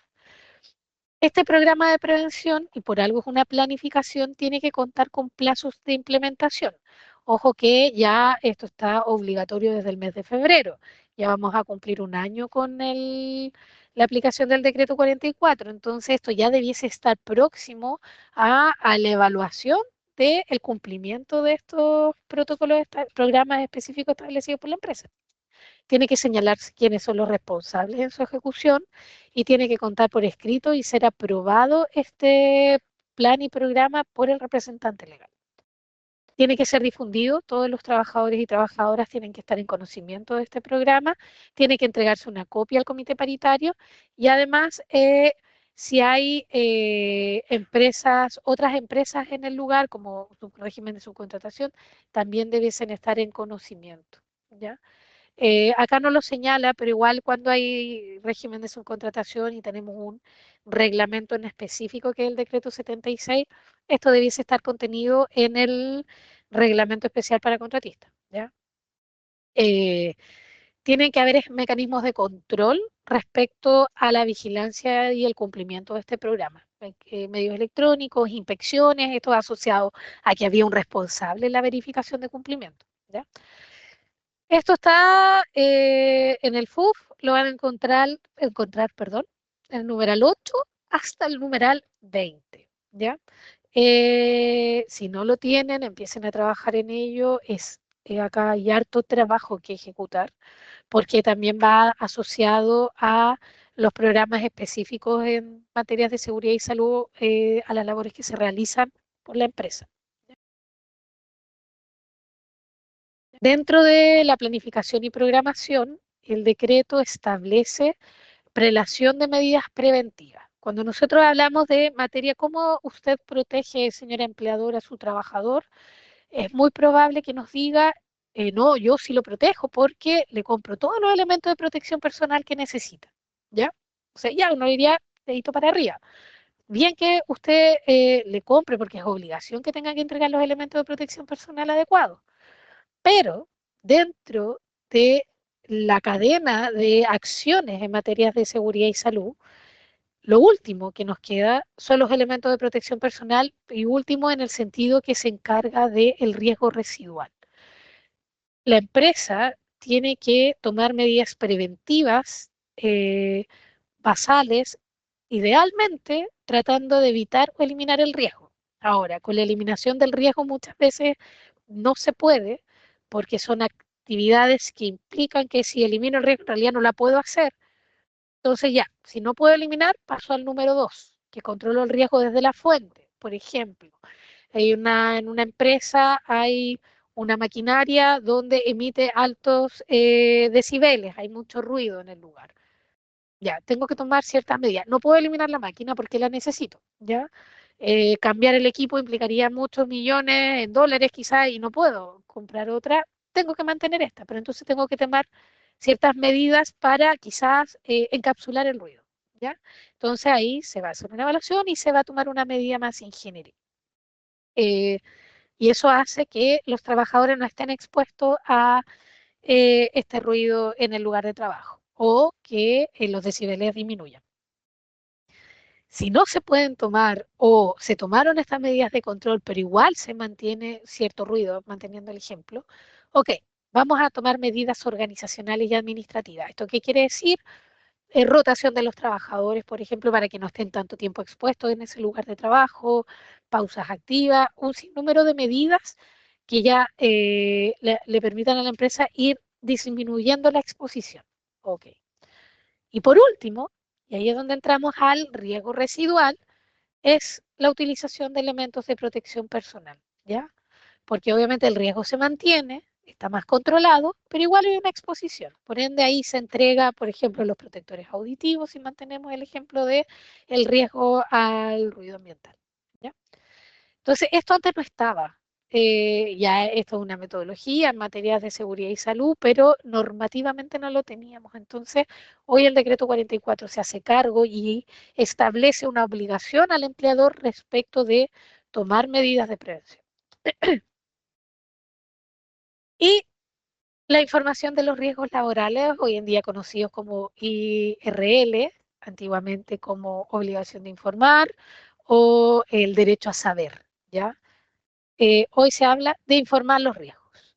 Este programa de prevención, y por algo es una planificación, tiene que contar con plazos de implementación. Ojo que ya esto está obligatorio desde el mes de febrero. Ya vamos a cumplir un año con la aplicación del decreto 44. Entonces esto ya debiese estar próximo a la evaluación del cumplimiento de estos protocolos, programas específicos establecidos por la empresa. Tiene que señalarse quiénes son los responsables en su ejecución y tiene que contar por escrito y ser aprobado este plan y programa por el representante legal. Tiene que ser difundido, todos los trabajadores y trabajadoras tienen que estar en conocimiento de este programa, tiene que entregarse una copia al comité paritario y además si hay otras empresas en el lugar como su régimen de subcontratación, también debiesen estar en conocimiento, ¿ya? Acá no lo señala, pero igual cuando hay régimen de subcontratación y tenemos un reglamento en específico que es el decreto 76, esto debiese estar contenido en el reglamento especial para contratistas, ¿ya? Tienen que haber mecanismos de control respecto a la vigilancia y el cumplimiento de este programa. Medios electrónicos, inspecciones, esto asociado a que había un responsable en la verificación de cumplimiento, ¿ya? Esto está en el FUF, lo van a encontrar, perdón, el numeral 8 hasta el numeral 20, ¿ya? Si no lo tienen, empiecen a trabajar en ello, acá hay harto trabajo que ejecutar, porque también va asociado a los programas específicos en materias de seguridad y salud a las labores que se realizan por la empresa. Dentro de la planificación y programación, el decreto establece prelación de medidas preventivas. Cuando nosotros hablamos de materia, ¿cómo usted protege, señora empleadora, a su trabajador? Es muy probable que nos diga, no, yo sí lo protejo porque le compro todos los elementos de protección personal que necesita. ¿Ya? O sea, ya uno diría, dedito para arriba. Bien que usted le compre porque es obligación que tenga que entregar los elementos de protección personal adecuados. Pero dentro de la cadena de acciones en materias de seguridad y salud, lo último que nos queda son los elementos de protección personal y último en el sentido que se encarga del riesgo residual. La empresa tiene que tomar medidas preventivas basales, idealmente tratando de evitar o eliminar el riesgo. Ahora, con la eliminación del riesgo muchas veces no se puede porque son actividades que implican que si elimino el riesgo en realidad no la puedo hacer. Entonces ya, si no puedo eliminar, paso al número 2, que controlo el riesgo desde la fuente. Por ejemplo, en una empresa hay una maquinaria donde emite altos decibeles, hay mucho ruido en el lugar. Ya, tengo que tomar ciertas medidas. No puedo eliminar la máquina porque la necesito, ¿ya? Cambiar el equipo implicaría muchos millones en dólares quizás y no puedo comprar otra. Tengo que mantener esta, pero entonces tengo que tomar ciertas medidas para quizás encapsular el ruido, ¿ya? Entonces ahí se va a hacer una evaluación y se va a tomar una medida más ingeniería. Y eso hace que los trabajadores no estén expuestos a este ruido en el lugar de trabajo o que los decibeles disminuyan. Si no se pueden tomar o se tomaron estas medidas de control, pero igual se mantiene cierto ruido, manteniendo el ejemplo, ok, vamos a tomar medidas organizacionales y administrativas. ¿Esto qué quiere decir? Rotación de los trabajadores, por ejemplo, para que no estén tanto tiempo expuestos en ese lugar de trabajo, pausas activas, un sinnúmero de medidas que ya le permitan a la empresa ir disminuyendo la exposición. Ok. Y por último, y ahí es donde entramos al riesgo residual, es la utilización de elementos de protección personal, ¿ya? Porque obviamente el riesgo se mantiene, está más controlado, pero igual hay una exposición. Por ende, ahí se entrega, por ejemplo, los protectores auditivos, si mantenemos el ejemplo de el riesgo al ruido ambiental, ¿ya? Entonces, esto antes no estaba. Ya esto es una metodología en materias de seguridad y salud, pero normativamente no lo teníamos. Entonces, hoy el decreto 44 se hace cargo y establece una obligación al empleador respecto de tomar medidas de prevención. Y la información de los riesgos laborales, hoy en día conocidos como IRL, antiguamente como obligación de informar o el derecho a saber, ¿ya? Hoy se habla de informar los riesgos.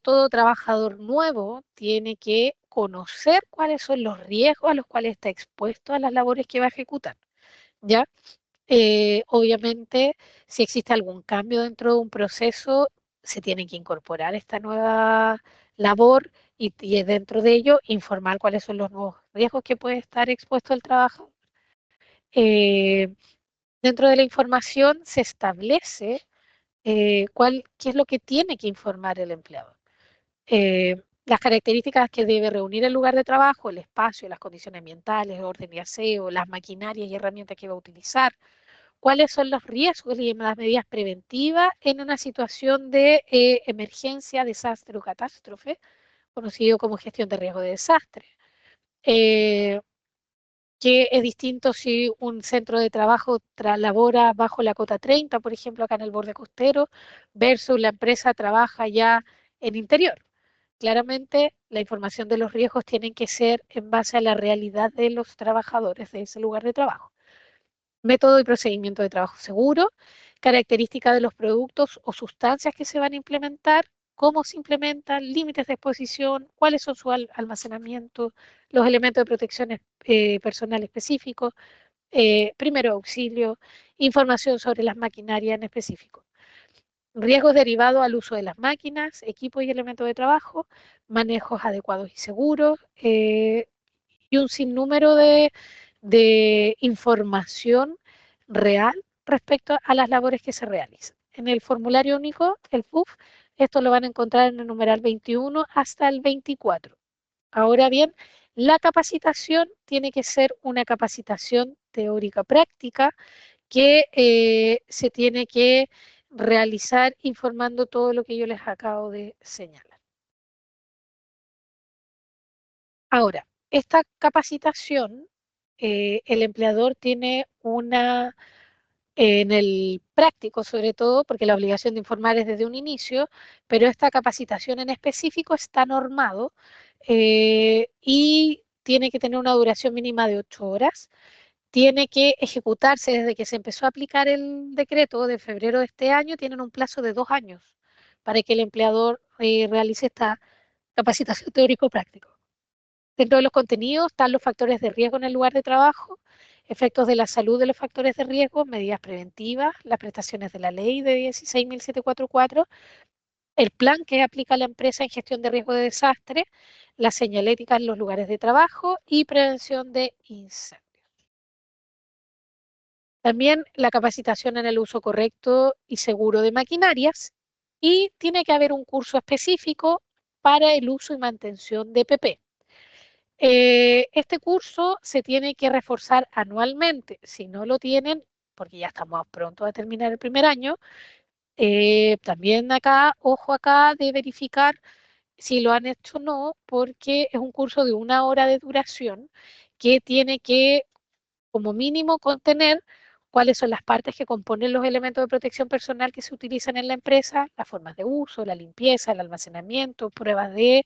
Todo trabajador nuevo tiene que conocer cuáles son los riesgos a los cuales está expuesto a las labores que va a ejecutar, ¿ya? Obviamente, si existe algún cambio dentro de un proceso, se tiene que incorporar esta nueva labor y dentro de ello informar cuáles son los nuevos riesgos que puede estar expuesto el trabajador. Dentro de la información se establece qué es lo que tiene que informar el empleador. Las características que debe reunir el lugar de trabajo, el espacio, las condiciones ambientales, orden y aseo, las maquinarias y herramientas que va a utilizar, cuáles son los riesgos y las medidas preventivas en una situación de emergencia, desastre o catástrofe, conocido como gestión de riesgo de desastre. Que es distinto si un centro de trabajo labora bajo la cota 30, por ejemplo, acá en el borde costero, versus la empresa trabaja ya en interior. Claramente, la información de los riesgos tiene que ser en base a la realidad de los trabajadores de ese lugar de trabajo. Método y procedimiento de trabajo seguro, características de los productos o sustancias que se van a implementar, cómo se implementan, límites de exposición, cuáles son su almacenamiento, los elementos de protección personal específicos, primero auxilio, información sobre las maquinarias en específico. riesgos derivados al uso de las máquinas, equipos y elementos de trabajo, manejos adecuados y seguros, y un sinnúmero de información real respecto a las labores que se realizan. En el formulario único, el FUF, esto lo van a encontrar en el numeral 21 hasta el 24. Ahora bien, la capacitación tiene que ser una capacitación teórica práctica que se tiene que realizar informando todo lo que yo les acabo de señalar. Ahora, esta capacitación, el empleador tiene una, en el práctico sobre todo, porque la obligación de informar es desde un inicio, pero esta capacitación en específico está normado y tiene que tener una duración mínima de 8 horas. Tiene que ejecutarse desde que se empezó a aplicar el decreto de febrero de este año, tienen un plazo de 2 años para que el empleador realice esta capacitación teórico-práctico. Dentro de los contenidos están los factores de riesgo en el lugar de trabajo, efectos de la salud de los factores de riesgo, medidas preventivas, las prestaciones de la ley de 16.744, el plan que aplica la empresa en gestión de riesgo de desastre, la señalética en los lugares de trabajo y prevención de incendios. También la capacitación en el uso correcto y seguro de maquinarias y tiene que haber un curso específico para el uso y mantención de EPP. Este curso se tiene que reforzar anualmente. Si no lo tienen, porque ya estamos pronto a terminar el primer año, también acá, ojo acá de verificar si lo han hecho o no, porque es un curso de 1 hora de duración que tiene que, como mínimo, contener cuáles son las partes que componen los elementos de protección personal que se utilizan en la empresa, las formas de uso, la limpieza, el almacenamiento, pruebas de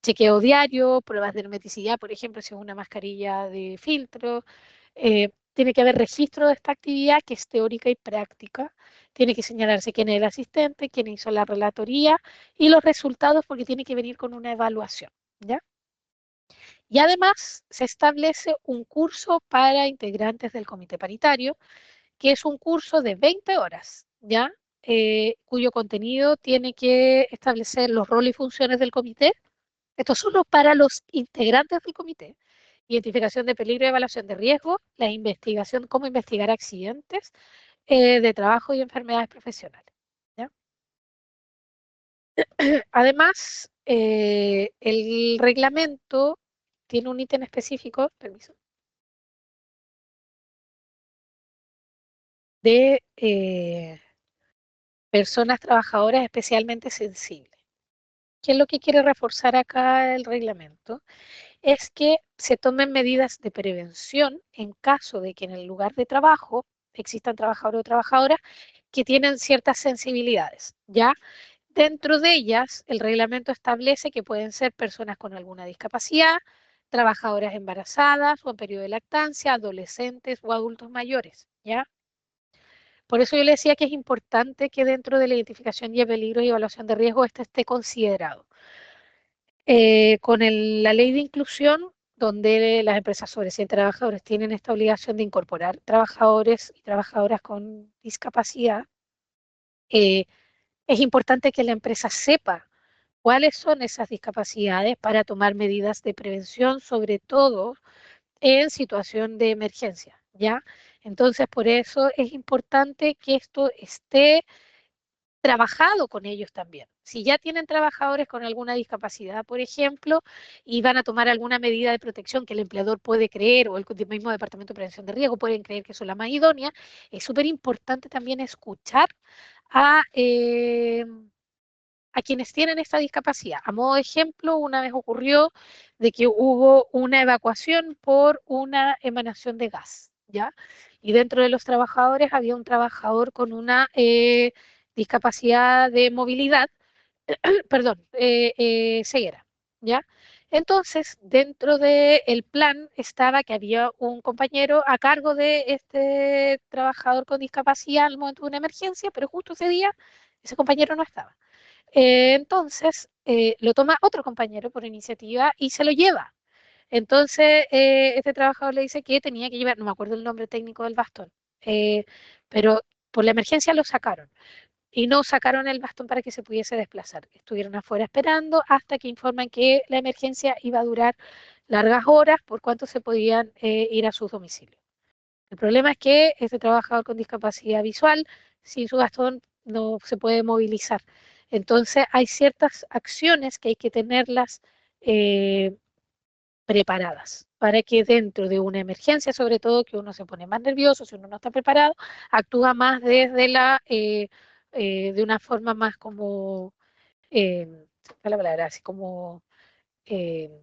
chequeo diario, pruebas de hermeticidad, por ejemplo, si es una mascarilla de filtro. Tiene que haber registro de esta actividad que es teórica y práctica. Tiene que señalarse quién es el asistente, quién hizo la relatoría y los resultados porque tiene que venir con una evaluación, ¿ya? Y además se establece un curso para integrantes del comité paritario, que es un curso de 20 horas, ¿ya? Cuyo contenido tiene que establecer los roles y funciones del comité. Esto es solo para los integrantes del comité. Identificación de peligro y evaluación de riesgo, la investigación, cómo investigar accidentes de trabajo y enfermedades profesionales, ¿ya? Además, el reglamento tiene un ítem específico, permiso, de personas trabajadoras especialmente sensibles. ¿Qué es lo que quiere reforzar acá el reglamento? Es que se tomen medidas de prevención en caso de que en el lugar de trabajo existan trabajadores o trabajadoras que tienen ciertas sensibilidades, ¿ya? Dentro de ellas, el reglamento establece que pueden ser personas con alguna discapacidad, trabajadoras embarazadas o en periodo de lactancia, adolescentes o adultos mayores, ¿ya? Por eso yo le decía que es importante que dentro de la identificación de peligros y evaluación de riesgo este esté considerado. Con la ley de inclusión, donde las empresas sobre 100 trabajadores tienen esta obligación de incorporar trabajadores y trabajadoras con discapacidad, es importante que la empresa sepa cuáles son esas discapacidades para tomar medidas de prevención, sobre todo en situación de emergencia, ¿ya? Entonces, por eso es importante que esto esté trabajado con ellos también. Si ya tienen trabajadores con alguna discapacidad, por ejemplo, y van a tomar alguna medida de protección que el empleador puede creer o el mismo Departamento de Prevención de Riesgo pueden creer que son la más idónea, es súper importante también escuchar a, a quienes tienen esta discapacidad. A modo de ejemplo, una vez ocurrió de que hubo una evacuación por una emanación de gas, ¿ya? Y dentro de los trabajadores había un trabajador con una discapacidad de movilidad, perdón, ceguera, ¿ya? Entonces, dentro del plan estaba que había un compañero a cargo de este trabajador con discapacidad al momento de una emergencia, pero justo ese día ese compañero no estaba. Entonces, lo toma otro compañero por iniciativa y se lo lleva. Entonces, este trabajador le dice que tenía que llevar, no me acuerdo el nombre técnico del bastón, pero por la emergencia lo sacaron. y no sacaron el bastón para que se pudiese desplazar. Estuvieron afuera esperando hasta que informan que la emergencia iba a durar largas horas, por cuanto se podían ir a sus domicilios. El problema es que este trabajador con discapacidad visual, sin su bastón, no se puede movilizar. Entonces, hay ciertas acciones que hay que tenerlas preparadas para que dentro de una emergencia, sobre todo que uno se pone más nervioso, si uno no está preparado, actúa más desde de una forma más como, la palabra, así como eh,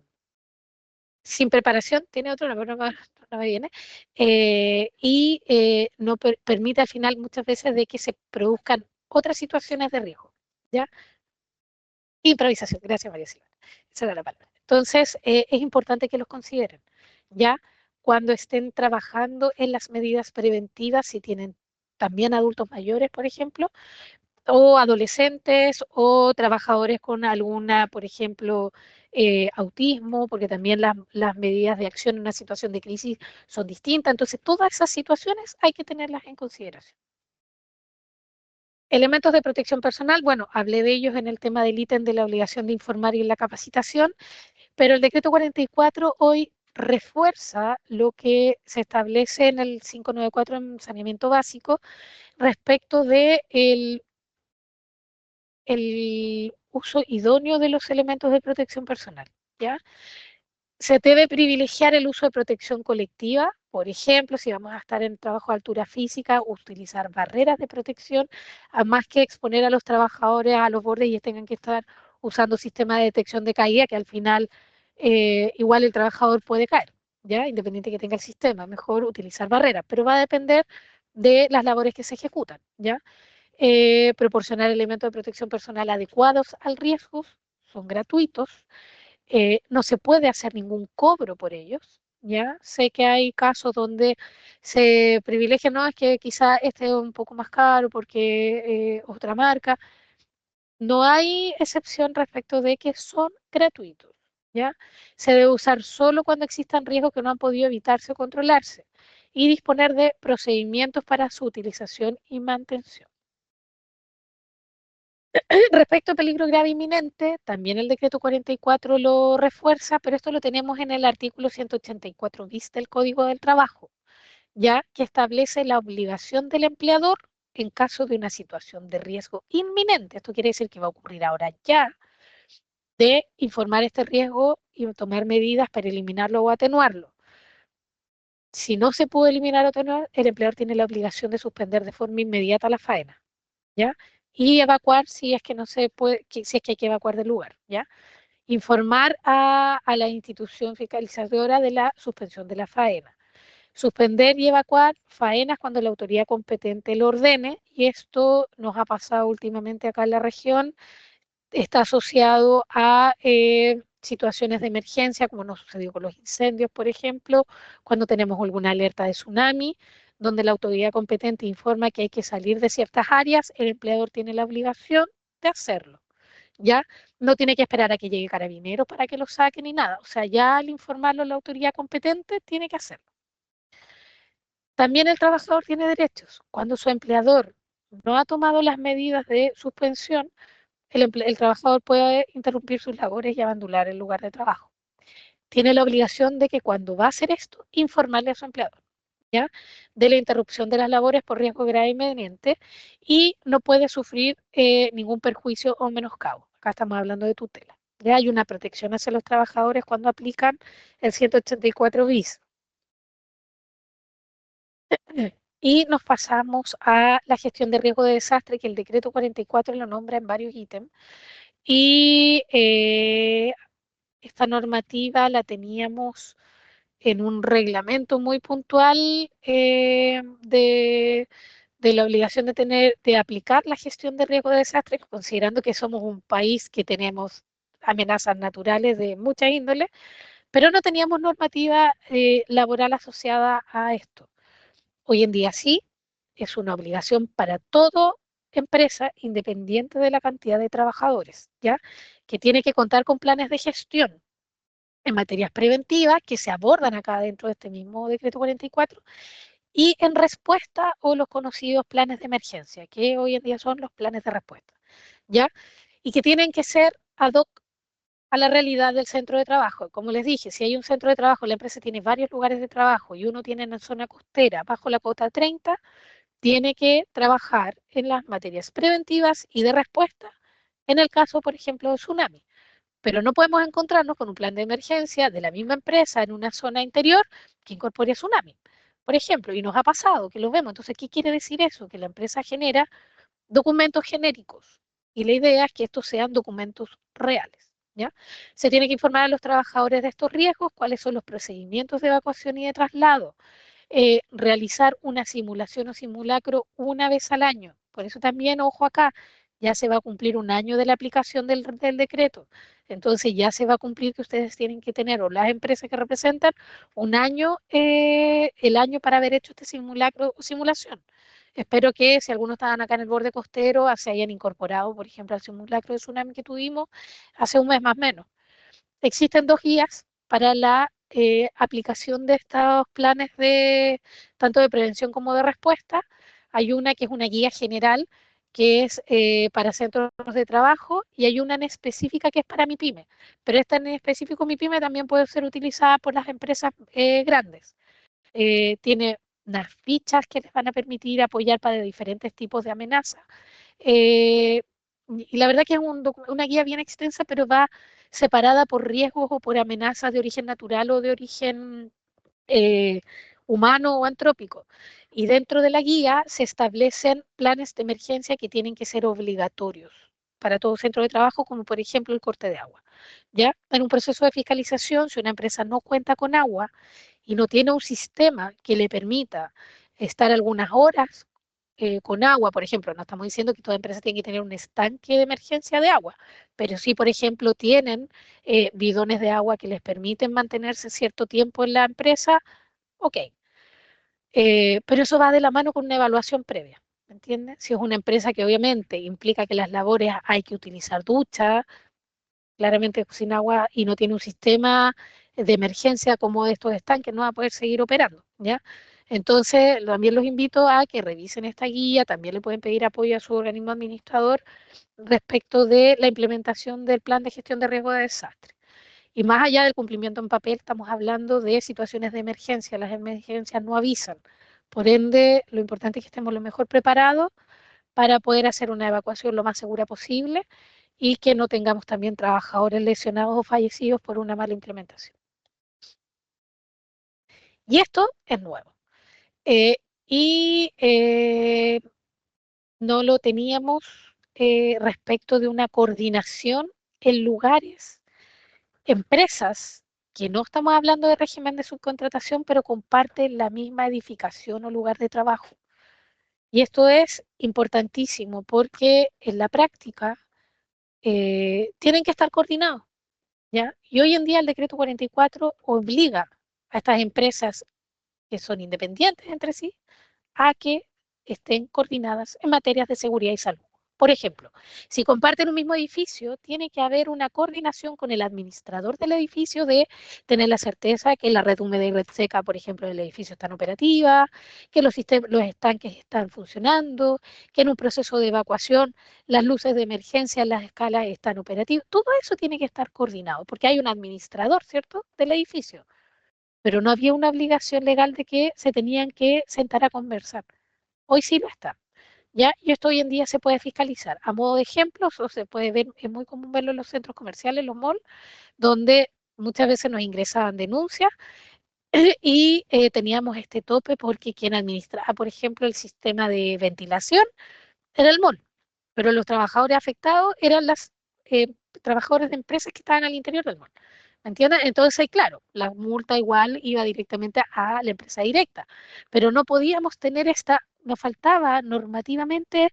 sin preparación, tiene otro nombre, no me viene, y no permite al final muchas veces de que se produzcan otras situaciones de riesgo, ¿ya? Improvisación, gracias María Silvana, esa era la palabra. Entonces, es importante que los consideren, ¿ya? Cuando estén trabajando en las medidas preventivas, si tienen también adultos mayores, por ejemplo, o adolescentes o trabajadores con alguna, por ejemplo, autismo, porque también las medidas de acción en una situación de crisis son distintas. Entonces, todas esas situaciones hay que tenerlas en consideración. Elementos de protección personal, bueno, hablé de ellos en el tema del ítem de la obligación de informar y en la capacitación, pero el decreto 44 hoy refuerza lo que se establece en el 594 en saneamiento básico respecto de el uso idóneo de los elementos de protección personal, ¿ya? Se debe privilegiar el uso de protección colectiva, por ejemplo, si vamos a estar en trabajo de altura física, utilizar barreras de protección, a más que exponer a los trabajadores a los bordes y tengan que estar usando sistemas de detección de caída, que al final igual el trabajador puede caer, ¿ya? Independiente que tenga el sistema, mejor utilizar barreras, pero va a depender de las labores que se ejecutan, ¿ya? Proporcionar elementos de protección personal adecuados al riesgo, son gratuitos, no se puede hacer ningún cobro por ellos, ¿ya? Sé que hay casos donde se privilegia, no, es que quizá este es un poco más caro porque otra marca, no hay excepción respecto de que son gratuitos, ¿ya? Se debe usar solo cuando existan riesgos que no han podido evitarse o controlarse y disponer de procedimientos para su utilización y mantención. Respecto a peligro grave inminente, también el decreto 44 lo refuerza, pero esto lo tenemos en el artículo 184 bis del Código del Trabajo, ya que establece la obligación del empleador en caso de una situación de riesgo inminente, esto quiere decir que va a ocurrir ahora ya, de informar este riesgo y tomar medidas para eliminarlo o atenuarlo. Si no se pudo eliminar o atenuar, el empleador tiene la obligación de suspender de forma inmediata la faena, ¿ya? Y evacuar si es que no se puede, si es que hay que evacuar del lugar, ¿ya? Informar a la institución fiscalizadora de la suspensión de la faena. Suspender y evacuar faenas cuando la autoridad competente lo ordene, y esto nos ha pasado últimamente acá en la región, está asociado a situaciones de emergencia, como nos sucedió con los incendios, por ejemplo, cuando tenemos alguna alerta de tsunami, donde la autoridad competente informa que hay que salir de ciertas áreas, el empleador tiene la obligación de hacerlo, ¿ya? No tiene que esperar a que llegue Carabineros para que lo saquen ni nada, o sea, ya al informarlo la autoridad competente, tiene que hacerlo. También el trabajador tiene derechos. Cuando su empleador no ha tomado las medidas de suspensión, el trabajador puede interrumpir sus labores y abandonar el lugar de trabajo. Tiene la obligación de que cuando va a hacer esto, informarle a su empleador, ¿ya? De la interrupción de las labores por riesgo grave inminente y no puede sufrir ningún perjuicio o menoscabo. Acá estamos hablando de tutela. Ya hay una protección hacia los trabajadores cuando aplican el 184 bis. Y nos pasamos a la gestión de riesgo de desastre, que el decreto 44 lo nombra en varios ítems. Y esta normativa la teníamos en un reglamento muy puntual de la obligación de aplicar la gestión de riesgo de desastre, considerando que somos un país que tenemos amenazas naturales de mucha índole, pero no teníamos normativa laboral asociada a esto. Hoy en día sí, es una obligación para toda empresa, independiente de la cantidad de trabajadores, ¿ya? Que tiene que contar con planes de gestión en materias preventivas que se abordan acá dentro de este mismo decreto 44 y en respuesta o los conocidos planes de emergencia, que hoy en día son los planes de respuesta, ¿ya? Y que tienen que ser ad hoc a la realidad del centro de trabajo. Como les dije, si hay un centro de trabajo, la empresa tiene varios lugares de trabajo y uno tiene en la zona costera bajo la cota 30, tiene que trabajar en las materias preventivas y de respuesta en el caso, por ejemplo, de tsunami. Pero no podemos encontrarnos con un plan de emergencia de la misma empresa en una zona interior que incorpore tsunami, por ejemplo, y nos ha pasado que lo vemos. Entonces, ¿qué quiere decir eso? Que la empresa genera documentos genéricos y la idea es que estos sean documentos reales, ¿ya? Se tiene que informar a los trabajadores de estos riesgos, cuáles son los procedimientos de evacuación y de traslado, realizar una simulación o simulacro una vez al año. Por eso también, ojo acá, ya se va a cumplir un año de la aplicación del decreto. Entonces ya se va a cumplir que ustedes tienen que tener, o las empresas que representan, un año, el año para haber hecho este simulacro o simulación. Espero que si algunos estaban acá en el borde costero, se hayan incorporado, por ejemplo, al simulacro de tsunami que tuvimos hace un mes más o menos. Existen dos guías para la aplicación de estos planes de tanto de prevención como de respuesta. Hay una que es una guía general que es para centros de trabajo y hay una en específica que es para MIPYME. Pero esta en específico MIPYME también puede ser utilizada por las empresas grandes. Tiene unas fichas que les van a permitir apoyar para diferentes tipos de amenazas. Y la verdad que es una guía bien extensa, pero va separada por riesgos o por amenazas de origen natural o de origen eh, humano o antrópico. Y dentro de la guía se establecen planes de emergencia que tienen que ser obligatorios para todo centro de trabajo, como por ejemplo el corte de agua. ¿Ya? En un proceso de fiscalización, si una empresa no cuenta con agua y no tiene un sistema que le permita estar algunas horas con agua, por ejemplo, no estamos diciendo que toda empresa tiene que tener un estanque de emergencia de agua, pero sí, por ejemplo, tienen bidones de agua que les permiten mantenerse cierto tiempo en la empresa, ok. Pero eso va de la mano con una evaluación previa, ¿me entiendes? Si es una empresa que obviamente implica que las labores hay que utilizar ducha, claramente sin agua y no tiene un sistema de emergencia como estos estanques, no va a poder seguir operando, ¿ya? Entonces, también los invito a que revisen esta guía, también le pueden pedir apoyo a su organismo administrador respecto de la implementación del plan de gestión de riesgo de desastre. Y más allá del cumplimiento en papel, estamos hablando de situaciones de emergencia. Las emergencias no avisan. Por ende, lo importante es que estemos lo mejor preparados para poder hacer una evacuación lo más segura posible y que no tengamos también trabajadores lesionados o fallecidos por una mala implementación. Y esto es nuevo. No lo teníamos respecto de una coordinación en lugares, empresas que no estamos hablando de régimen de subcontratación, pero comparten la misma edificación o lugar de trabajo. Y esto es importantísimo porque en la práctica tienen que estar coordinados, ¿ya? Y hoy en día el decreto 44 obliga a estas empresas que son independientes entre sí a que estén coordinadas en materias de seguridad y salud. Por ejemplo, si comparten un mismo edificio, tiene que haber una coordinación con el administrador del edificio de tener la certeza que la red húmeda y red seca, por ejemplo, del edificio están operativas, que los estanques están funcionando, que en un proceso de evacuación las luces de emergencia en las escalas están operativas. Todo eso tiene que estar coordinado porque hay un administrador, ¿cierto?, del edificio. Pero no había una obligación legal de que se tenían que sentar a conversar. Hoy sí lo está. ¿Ya? Y esto hoy en día se puede fiscalizar. A modo de ejemplos, o se puede ver, es muy común verlo en los centros comerciales, los malls, donde muchas veces nos ingresaban denuncias y teníamos este tope porque quien administraba, por ejemplo, el sistema de ventilación era el mall, pero los trabajadores afectados eran los trabajadores de empresas que estaban al interior del mall. ¿Me entiendes? Entonces, claro, la multa igual iba directamente a la empresa directa, pero no podíamos tener nos faltaba normativamente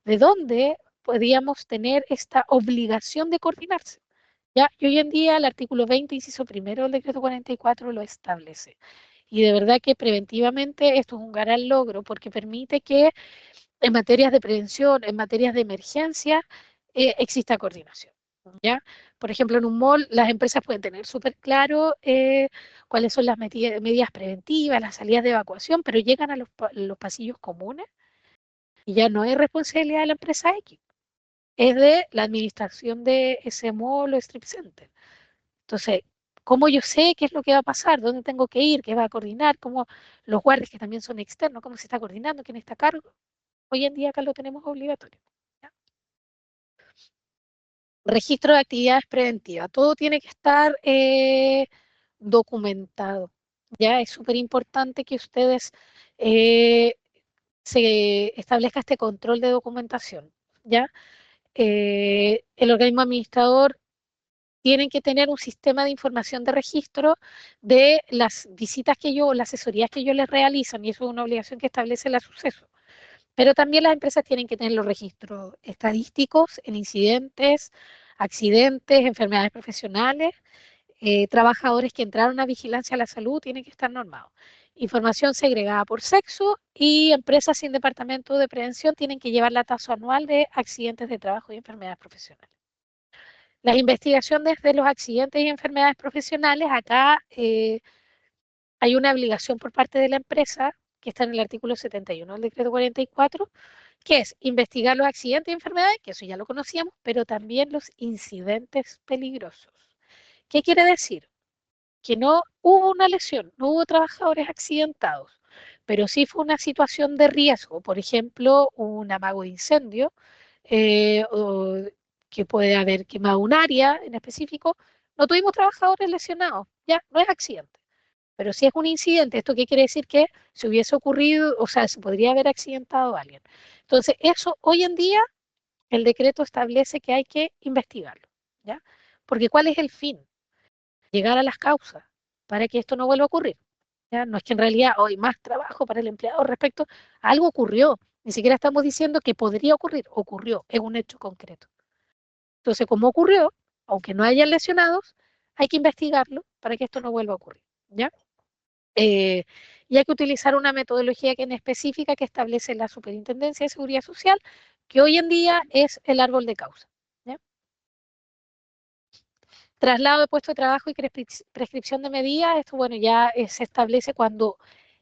de dónde podíamos tener esta obligación de coordinarse. ¿Ya? Y hoy en día el artículo 20, inciso primero del decreto 44 lo establece. Y de verdad que preventivamente esto es un gran logro porque permite que en materias de prevención, en materias de emergencia, exista coordinación. ¿ya? Por ejemplo, en un mall las empresas pueden tener súper claro cuáles son las medidas preventivas, las salidas de evacuación, pero llegan a los pasillos comunes y ya no es responsabilidad de la empresa X, es de la administración de ese mall o strip center. Entonces, ¿cómo yo sé qué es lo que va a pasar? ¿Dónde tengo que ir? ¿Qué va a coordinar? ¿Cómo los guardias que también son externos? ¿Cómo se está coordinando? ¿Quién está a cargo? Hoy en día acá lo tenemos obligatorio. ¿Ya? Registro de actividades preventivas. Todo tiene que estar documentado. Ya es súper importante que ustedes se establezca este control de documentación. ¿Ya? El organismo administrador tiene que tener un sistema de información de registro de las visitas que yo, las asesorías que yo les realizan, y eso es una obligación que establece la suceso. Pero también las empresas tienen que tener los registros estadísticos en incidentes, accidentes, enfermedades profesionales, trabajadores que entraron a vigilancia a la salud tienen que estar normados. Información segregada por sexo y empresas sin departamento de prevención tienen que llevar la tasa anual de accidentes de trabajo y enfermedades profesionales. Las investigaciones de los accidentes y enfermedades profesionales, acá hay una obligación por parte de la empresa, que está en el artículo 71 del decreto 44, que es investigar los accidentes y enfermedades, que eso ya lo conocíamos, pero también los incidentes peligrosos. ¿Qué quiere decir? Que no hubo una lesión, no hubo trabajadores accidentados, pero sí fue una situación de riesgo, por ejemplo, un amago de incendio, o que puede haber quemado un área en específico. No tuvimos trabajadores lesionados, ya no es accidente. Pero si es un incidente, ¿esto qué quiere decir? Que si hubiese ocurrido, o sea, se podría haber accidentado a alguien. Entonces, eso hoy en día el decreto establece que hay que investigarlo, ¿ya? Porque ¿cuál es el fin? Llegar a las causas para que esto no vuelva a ocurrir. ¿Ya? No es que en realidad hoy más trabajo para el empleado respecto a algo ocurrió. Ni siquiera estamos diciendo que podría ocurrir, ocurrió, es un hecho concreto. Entonces, como ocurrió, aunque no haya lesionados, hay que investigarlo para que esto no vuelva a ocurrir. ¿Ya? Y hay que utilizar una metodología que en específica que establece la Superintendencia de Seguridad Social, que hoy en día es el árbol de causa. ¿Ya? Traslado de puesto de trabajo y prescripción de medidas, esto bueno, ya se establece cuando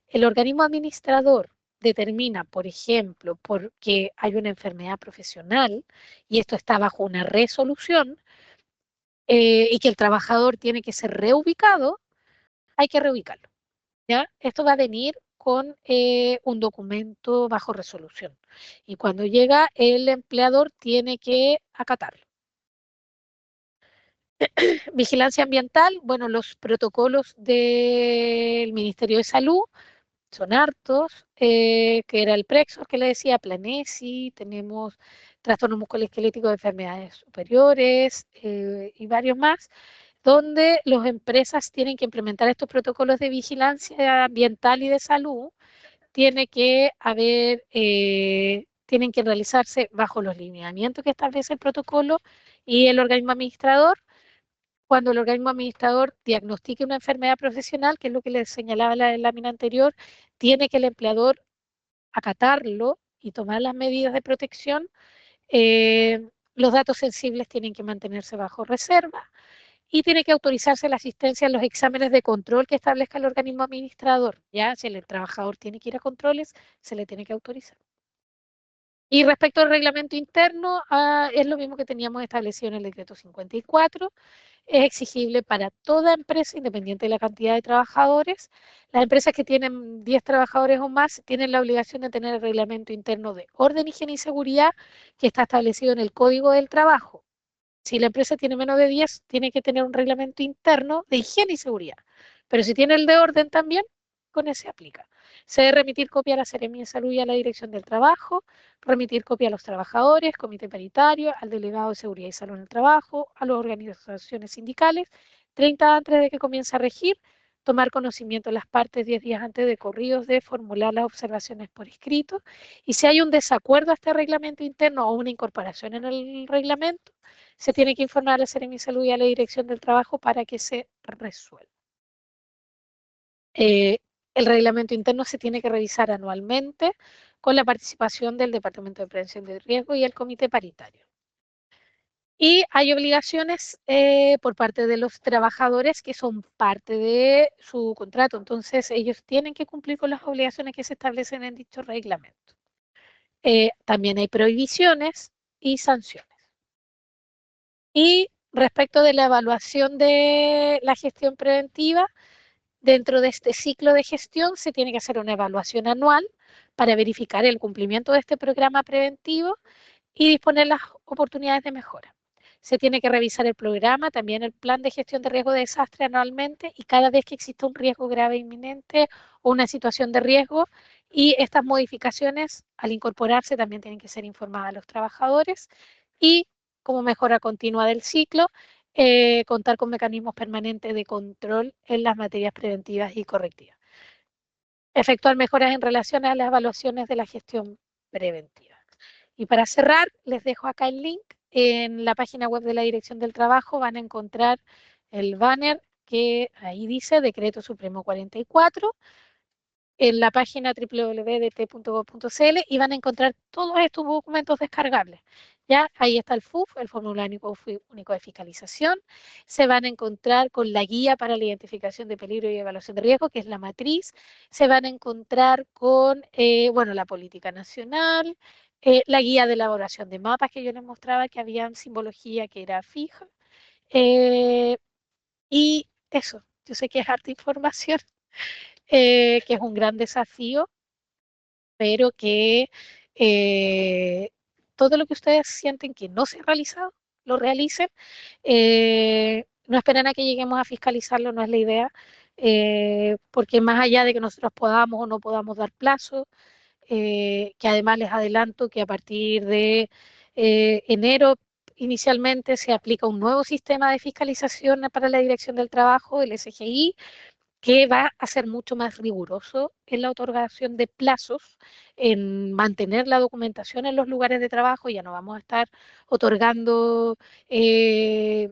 el organismo administrador determina, por ejemplo, porque hay una enfermedad profesional y esto está bajo una resolución y que el trabajador tiene que ser reubicado, hay que reubicarlo. ¿Ya? Esto va a venir con un documento bajo resolución y cuando llega el empleador tiene que acatarlo. Vigilancia ambiental, bueno, los protocolos del Ministerio de Salud son hartos, que era el Prexor que le decía, Planesi, tenemos trastorno musculoesquelético de enfermedades superiores y varios más, donde las empresas tienen que implementar estos protocolos de vigilancia ambiental y de salud, tiene que haber, tienen que realizarse bajo los lineamientos que establece el protocolo y el organismo administrador. Cuando el organismo administrador diagnostique una enfermedad profesional, que es lo que les señalaba la lámina anterior, tiene que el empleador acatarlo y tomar las medidas de protección. Los datos sensibles tienen que mantenerse bajo reserva y tiene que autorizarse la asistencia a los exámenes de control que establezca el organismo administrador. Ya, si el trabajador tiene que ir a controles, se le tiene que autorizar. Y respecto al reglamento interno, es lo mismo que teníamos establecido en el decreto 54. Es exigible para toda empresa, independiente de la cantidad de trabajadores. Las empresas que tienen 10 trabajadores o más tienen la obligación de tener el reglamento interno de orden, higiene y seguridad que está establecido en el Código del Trabajo. Si la empresa tiene menos de 10, tiene que tener un reglamento interno de higiene y seguridad. Pero si tiene el de orden también, con ese aplica. Se debe remitir copia a la Seremía de Salud y a la Dirección del Trabajo, remitir copia a los trabajadores, comité paritario, al delegado de Seguridad y Salud en el Trabajo, a las organizaciones sindicales, 30 antes de que comience a regir, tomar conocimiento de las partes 10 días antes de corridos de formular las observaciones por escrito, y si hay un desacuerdo a este reglamento interno o una incorporación en el reglamento, se tiene que informar a la Seremía de Salud y a la Dirección del Trabajo para que se resuelva. El reglamento interno se tiene que revisar anualmente con la participación del Departamento de Prevención de Riesgo y el Comité Paritario. Y hay obligaciones por parte de los trabajadores que son parte de su contrato. Entonces, ellos tienen que cumplir con las obligaciones que se establecen en dicho reglamento. También hay prohibiciones y sanciones. Y respecto de la evaluación de la gestión preventiva, dentro de este ciclo de gestión se tiene que hacer una evaluación anual para verificar el cumplimiento de este programa preventivo y disponer las oportunidades de mejora. Se tiene que revisar el programa, también el plan de gestión de riesgo de desastre anualmente y cada vez que exista un riesgo grave inminente o una situación de riesgo, y estas modificaciones al incorporarse también tienen que ser informadas a los trabajadores y como mejora continua del ciclo, contar con mecanismos permanentes de control en las materias preventivas y correctivas. Efectuar mejoras en relación a las evaluaciones de la gestión preventiva. Y para cerrar, les dejo acá el link. En la página web de la Dirección del Trabajo van a encontrar el banner que ahí dice Decreto Supremo 44, en la página www.dt.gov.cl, y van a encontrar todos estos documentos descargables. Ya, ahí está el FUF, el Formulario Único de Fiscalización. Se van a encontrar con la guía para la identificación de peligro y evaluación de riesgo, que es la matriz. Se van a encontrar con, bueno, la política nacional, la guía de elaboración de mapas que yo les mostraba, que había simbología que era fija. Y eso, yo sé que es harta información, que es un gran desafío, pero que todo lo que ustedes sienten que no se ha realizado, lo realicen. No esperen a que lleguemos a fiscalizarlo, no es la idea, porque más allá de que nosotros podamos o no podamos dar plazo, que además les adelanto que a partir de enero inicialmente se aplica un nuevo sistema de fiscalización para la Dirección del Trabajo, el SGI, que va a ser mucho más riguroso en la otorgación de plazos, en mantener la documentación en los lugares de trabajo. Ya no vamos a estar otorgando eh,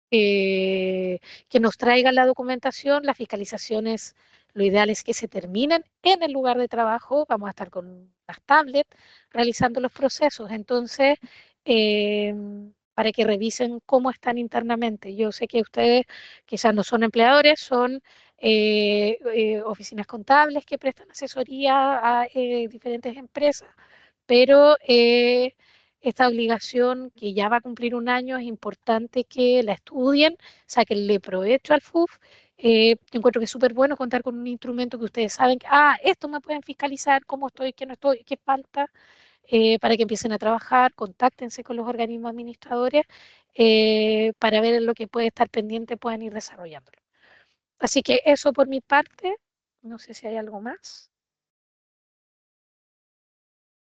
que nos traigan la documentación. Las fiscalizaciones, lo ideal es que se terminen en el lugar de trabajo. Vamos a estar con las tablets realizando los procesos. Entonces, eh, para que revisen cómo están internamente. Yo sé que ustedes quizás no son empleadores, son oficinas contables que prestan asesoría a diferentes empresas, pero esta obligación que ya va a cumplir un año es importante que la estudien, saquenle provecho al FUF. Encuentro que es súper bueno contar con un instrumento que ustedes saben que, esto me pueden fiscalizar, cómo estoy, qué no estoy, qué falta, para que empiecen a trabajar, contáctense con los organismos administradores para ver en lo que puede estar pendiente, puedan ir desarrollándolo. Así que eso por mi parte, no sé si hay algo más.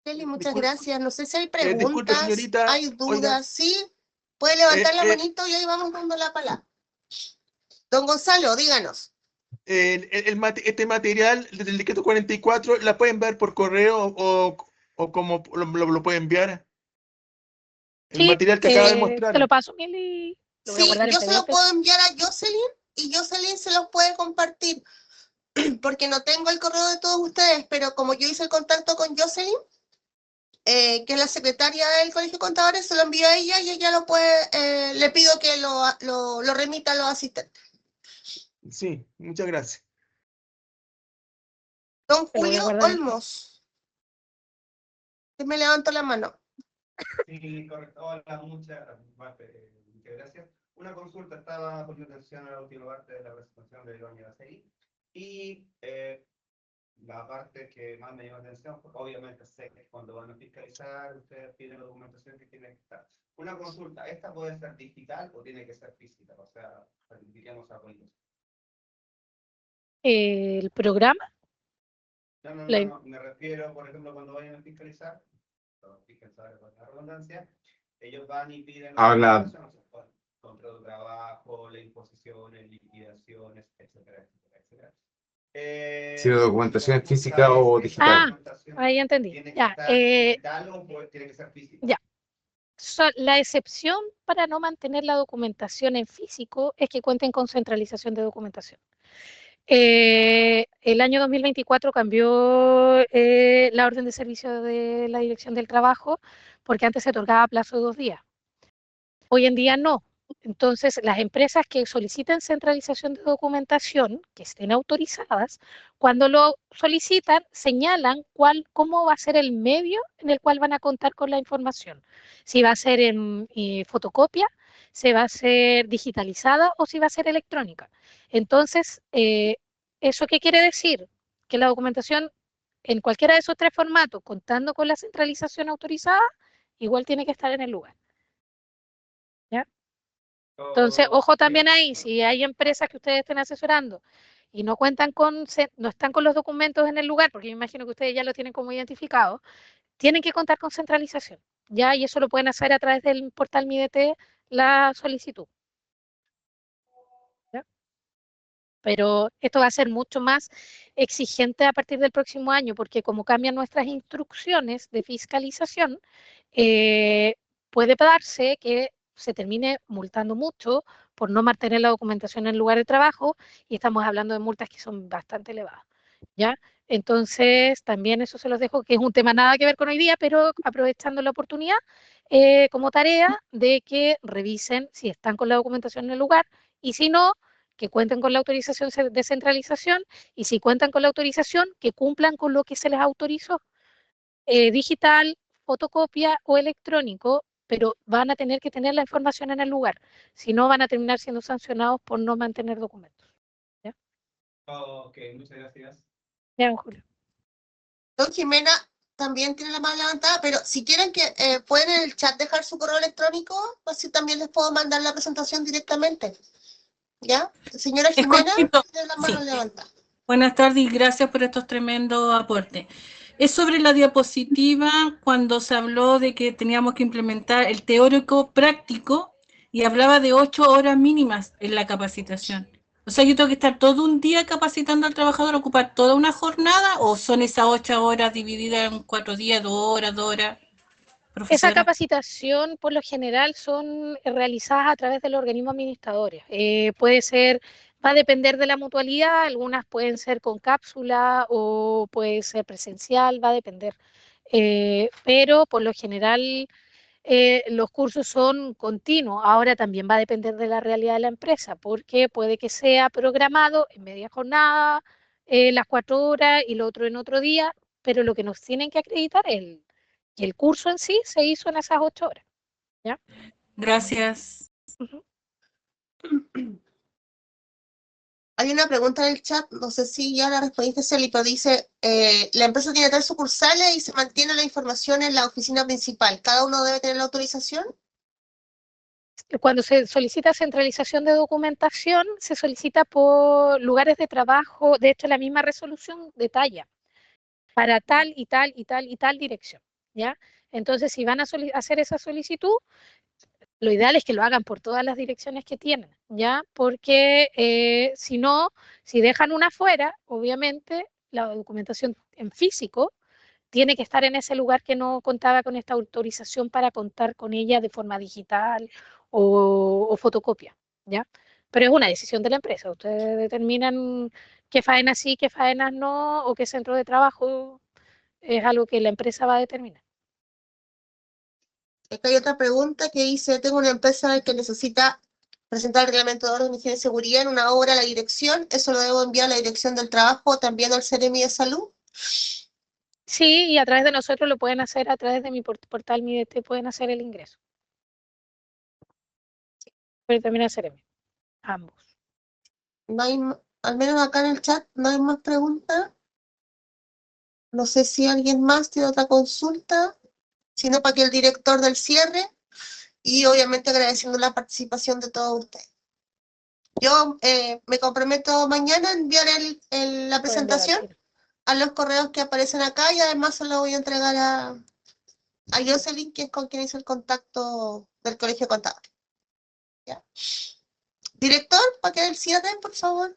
Kelly, muchas Disculpe, gracias. No sé si hay disculpe, preguntas, señorita. hay Oiga, dudas. Sí, puede levantar la eh, manito y ahí vamos dando la palabra. Don Gonzalo, díganos. este material del decreto 44, ¿la pueden ver por correo o cómo lo pueden enviar? El Sí, material que acaba de te mostrar. lo paso, Mili. Lo voy a Sí, guardar en yo se lo PDF. puedo enviar a Jocelyn y Jocelyn se los puede compartir, porque no tengo el correo de todos ustedes, pero como yo hice el contacto con Jocelyn, que es la secretaria del Colegio de Contadores, se lo envío a ella y ella lo puede, le pido que lo remita a los asistentes. Sí, muchas gracias. Don Te lo voy a Julio guardar en Olmos, que me levanto la mano. Sí, correcto. Hola, muchas gracias. Una consulta, estaba poniendo atención a la última parte de la presentación de Doña Araceli y la parte que más me llama la atención, pues obviamente sé que cuando van a fiscalizar, ustedes piden la documentación que tiene que estar. Una consulta, ¿esta puede ser digital o tiene que ser física? O sea, diríamos a política. el programa. No, me refiero, por ejemplo, cuando vayan a fiscalizar, con la redundancia, ellos van y piden Habla. documentación, o sea, contrato de trabajo, las imposiciones, liquidaciones, etcétera, etcétera, etcétera. Si la documentación es física o digital. Ahí entendí. ¿Tiene que Ya, estar digital o tiene que ser física? ya. La excepción para no mantener la documentación en físico es que cuenten con centralización de documentación. El año 2024 cambió la orden de servicio de la Dirección del Trabajo, porque antes se otorgaba a plazo de 2 días. Hoy en día no. Entonces, las empresas que soliciten centralización de documentación, que estén autorizadas, cuando lo solicitan, señalan cómo va a ser el medio en el cual van a contar con la información. Si va a ser en fotocopia, si va a ser digitalizada o si va a ser electrónica. Entonces, ¿eso qué quiere decir? Que la documentación en cualquiera de esos tres formatos, contando con la centralización autorizada, igual tiene que estar en el lugar. ¿Ya? Entonces, ojo también ahí, si hay empresas que ustedes estén asesorando y no cuentan no están con los documentos en el lugar, porque yo imagino que ustedes ya lo tienen como identificado, tienen que contar con centralización, ¿ya? Y eso lo pueden hacer a través del portal MiDT, la solicitud, ¿ya? Pero esto va a ser mucho más exigente a partir del próximo año, porque como cambian nuestras instrucciones de fiscalización, puede darse que se termine multando mucho por no mantener la documentación en el lugar de trabajo, y estamos hablando de multas que son bastante elevadas, ¿ya? Entonces, también eso se los dejo, que es un tema nada que ver con hoy día, pero aprovechando la oportunidad, como tarea de que revisen si están con la documentación en el lugar, y si no, que cuenten con la autorización de centralización, y si cuentan con la autorización, que cumplan con lo que se les autorizó, digital, fotocopia o electrónico, pero van a tener que tener la información en el lugar, si no van a terminar siendo sancionados por no mantener documentos. ¿Ya? Ok, muchas gracias. Bien, Julio. Don Jimena también tiene la mano levantada, pero si quieren que pueden en el chat dejar su correo electrónico, así también les puedo mandar la presentación directamente. ¿Ya? Señora Es Jimena cortito, tiene la mano sí. levantada. Buenas tardes y gracias por estos tremendos aportes. Es sobre la diapositiva cuando se habló de que teníamos que implementar el teórico práctico y hablaba de 8 horas mínimas en la capacitación. O sea, yo tengo que estar todo un día capacitando al trabajador, ocupar toda una jornada, o son esas 8 horas divididas en 4 días, 2 horas, 2 horas. Esa Profesora. capacitación, por lo general, son realizadas a través de los organismos administradores. Puede ser, va a depender de la mutualidad, algunas pueden ser con cápsula o puede ser presencial, va a depender. Pero por lo general, los cursos son continuos. Ahora también va a depender de la realidad de la empresa, porque puede que sea programado en media jornada, las 4 horas y lo otro en otro día, pero lo que nos tienen que acreditar es que el curso en sí se hizo en esas 8 horas. ¿Ya? Gracias. Ujú. Hay una pregunta en el chat, no sé si ya la respondiste, Celi, pero dice, la empresa tiene 3 sucursales y se mantiene la información en la oficina principal. ¿Cada uno debe tener la autorización? Cuando se solicita centralización de documentación, se solicita por lugares de trabajo. De hecho, la misma resolución detalla para tal y tal y tal y tal dirección, ¿ya? Entonces, si van a hacer esa solicitud, lo ideal es que lo hagan por todas las direcciones que tienen, ¿ya? Porque si no, si dejan una fuera, obviamente la documentación en físico tiene que estar en ese lugar que no contaba con esta autorización para contar con ella de forma digital o fotocopia, ¿ya? Pero es una decisión de la empresa. Ustedes determinan qué faenas sí, qué faenas no, o qué centro de trabajo es algo que la empresa va a determinar. Acá hay otra pregunta que dice, tengo una empresa que necesita presentar el reglamento de orden de higiene y seguridad en una obra a la dirección, ¿eso lo debo enviar a la dirección del trabajo o también al Seremi de Salud? Sí, y a través de nosotros lo pueden hacer, a través de mi portal MiDT pueden hacer el ingreso. Pero también hacer ambos. No hay, al menos acá en el chat no hay más preguntas. No sé si alguien más tiene otra consulta, sino para que el director del cierre, y obviamente agradeciendo la participación de todos ustedes. Yo me comprometo mañana a enviar la presentación a los correos que aparecen acá, y además se lo voy a entregar a Jocelyn, que es con quien hizo el contacto del Colegio de Contadores. ¿Ya? Director, para que el cierre, por favor.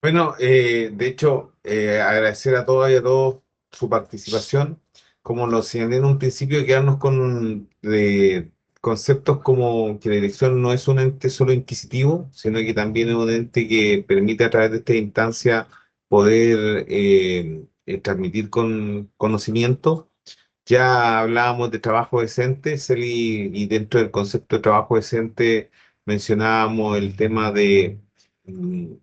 Bueno, de hecho, agradecer a todas y a todos su participación. Como lo señalé en un principio, quedarnos con conceptos como que la dirección no es un ente solo inquisitivo, sino que también es un ente que permite a través de esta instancia poder transmitir con conocimiento. Ya hablábamos de trabajo decente, Celi, y dentro del concepto de trabajo decente mencionábamos el tema de mm,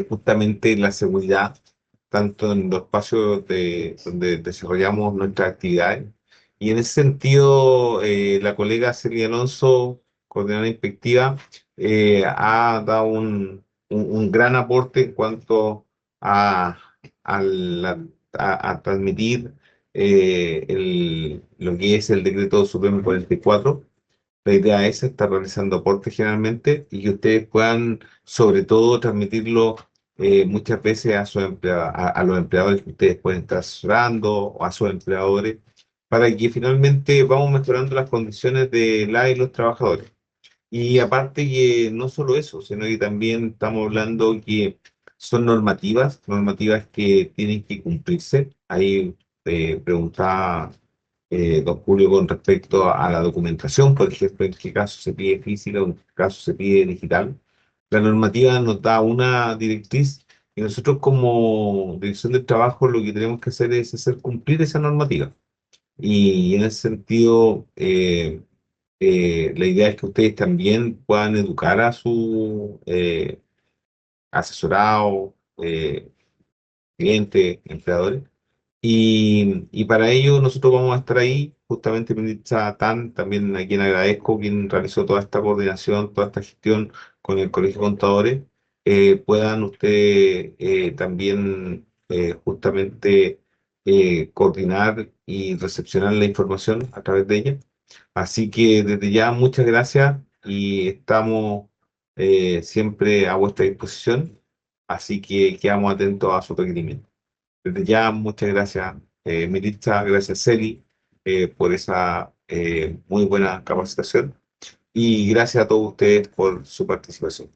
justamente la seguridad, tanto en los espacios donde desarrollamos nuestras actividades. Y en ese sentido, la colega Celia Alonso, coordinadora inspectiva, ha dado un gran aporte en cuanto a, a transmitir lo que es el decreto supremo 44. La idea es estar realizando aportes generalmente y que ustedes puedan, sobre todo, transmitirlo muchas veces a, a los empleadores que ustedes pueden estar asesorando o a sus empleadores, para que finalmente vamos mejorando las condiciones de la y los trabajadores. Y aparte que no solo eso, sino que también estamos hablando que son normativas que tienen que cumplirse. Ahí preguntaba don Julio con respecto a la documentación, por ejemplo, en qué caso se pide física o en qué caso se pide digital. La normativa nos da una directriz y nosotros como Dirección del Trabajo lo que tenemos que hacer es hacer cumplir esa normativa. Y en ese sentido, la idea es que ustedes también puedan educar a su asesorado, clientes, empleadores. Y para ello nosotros vamos a estar ahí, justamente Ministra Tan, también a quien agradezco, quien realizó toda esta coordinación, toda esta gestión con el Colegio de Contadores, puedan ustedes también justamente coordinar y recepcionar la información a través de ella. Así que desde ya muchas gracias y estamos siempre a vuestra disposición, así que quedamos atentos a su requerimiento. Desde ya, muchas gracias, Militza, gracias, Celi, por esa muy buena capacitación y gracias a todos ustedes por su participación.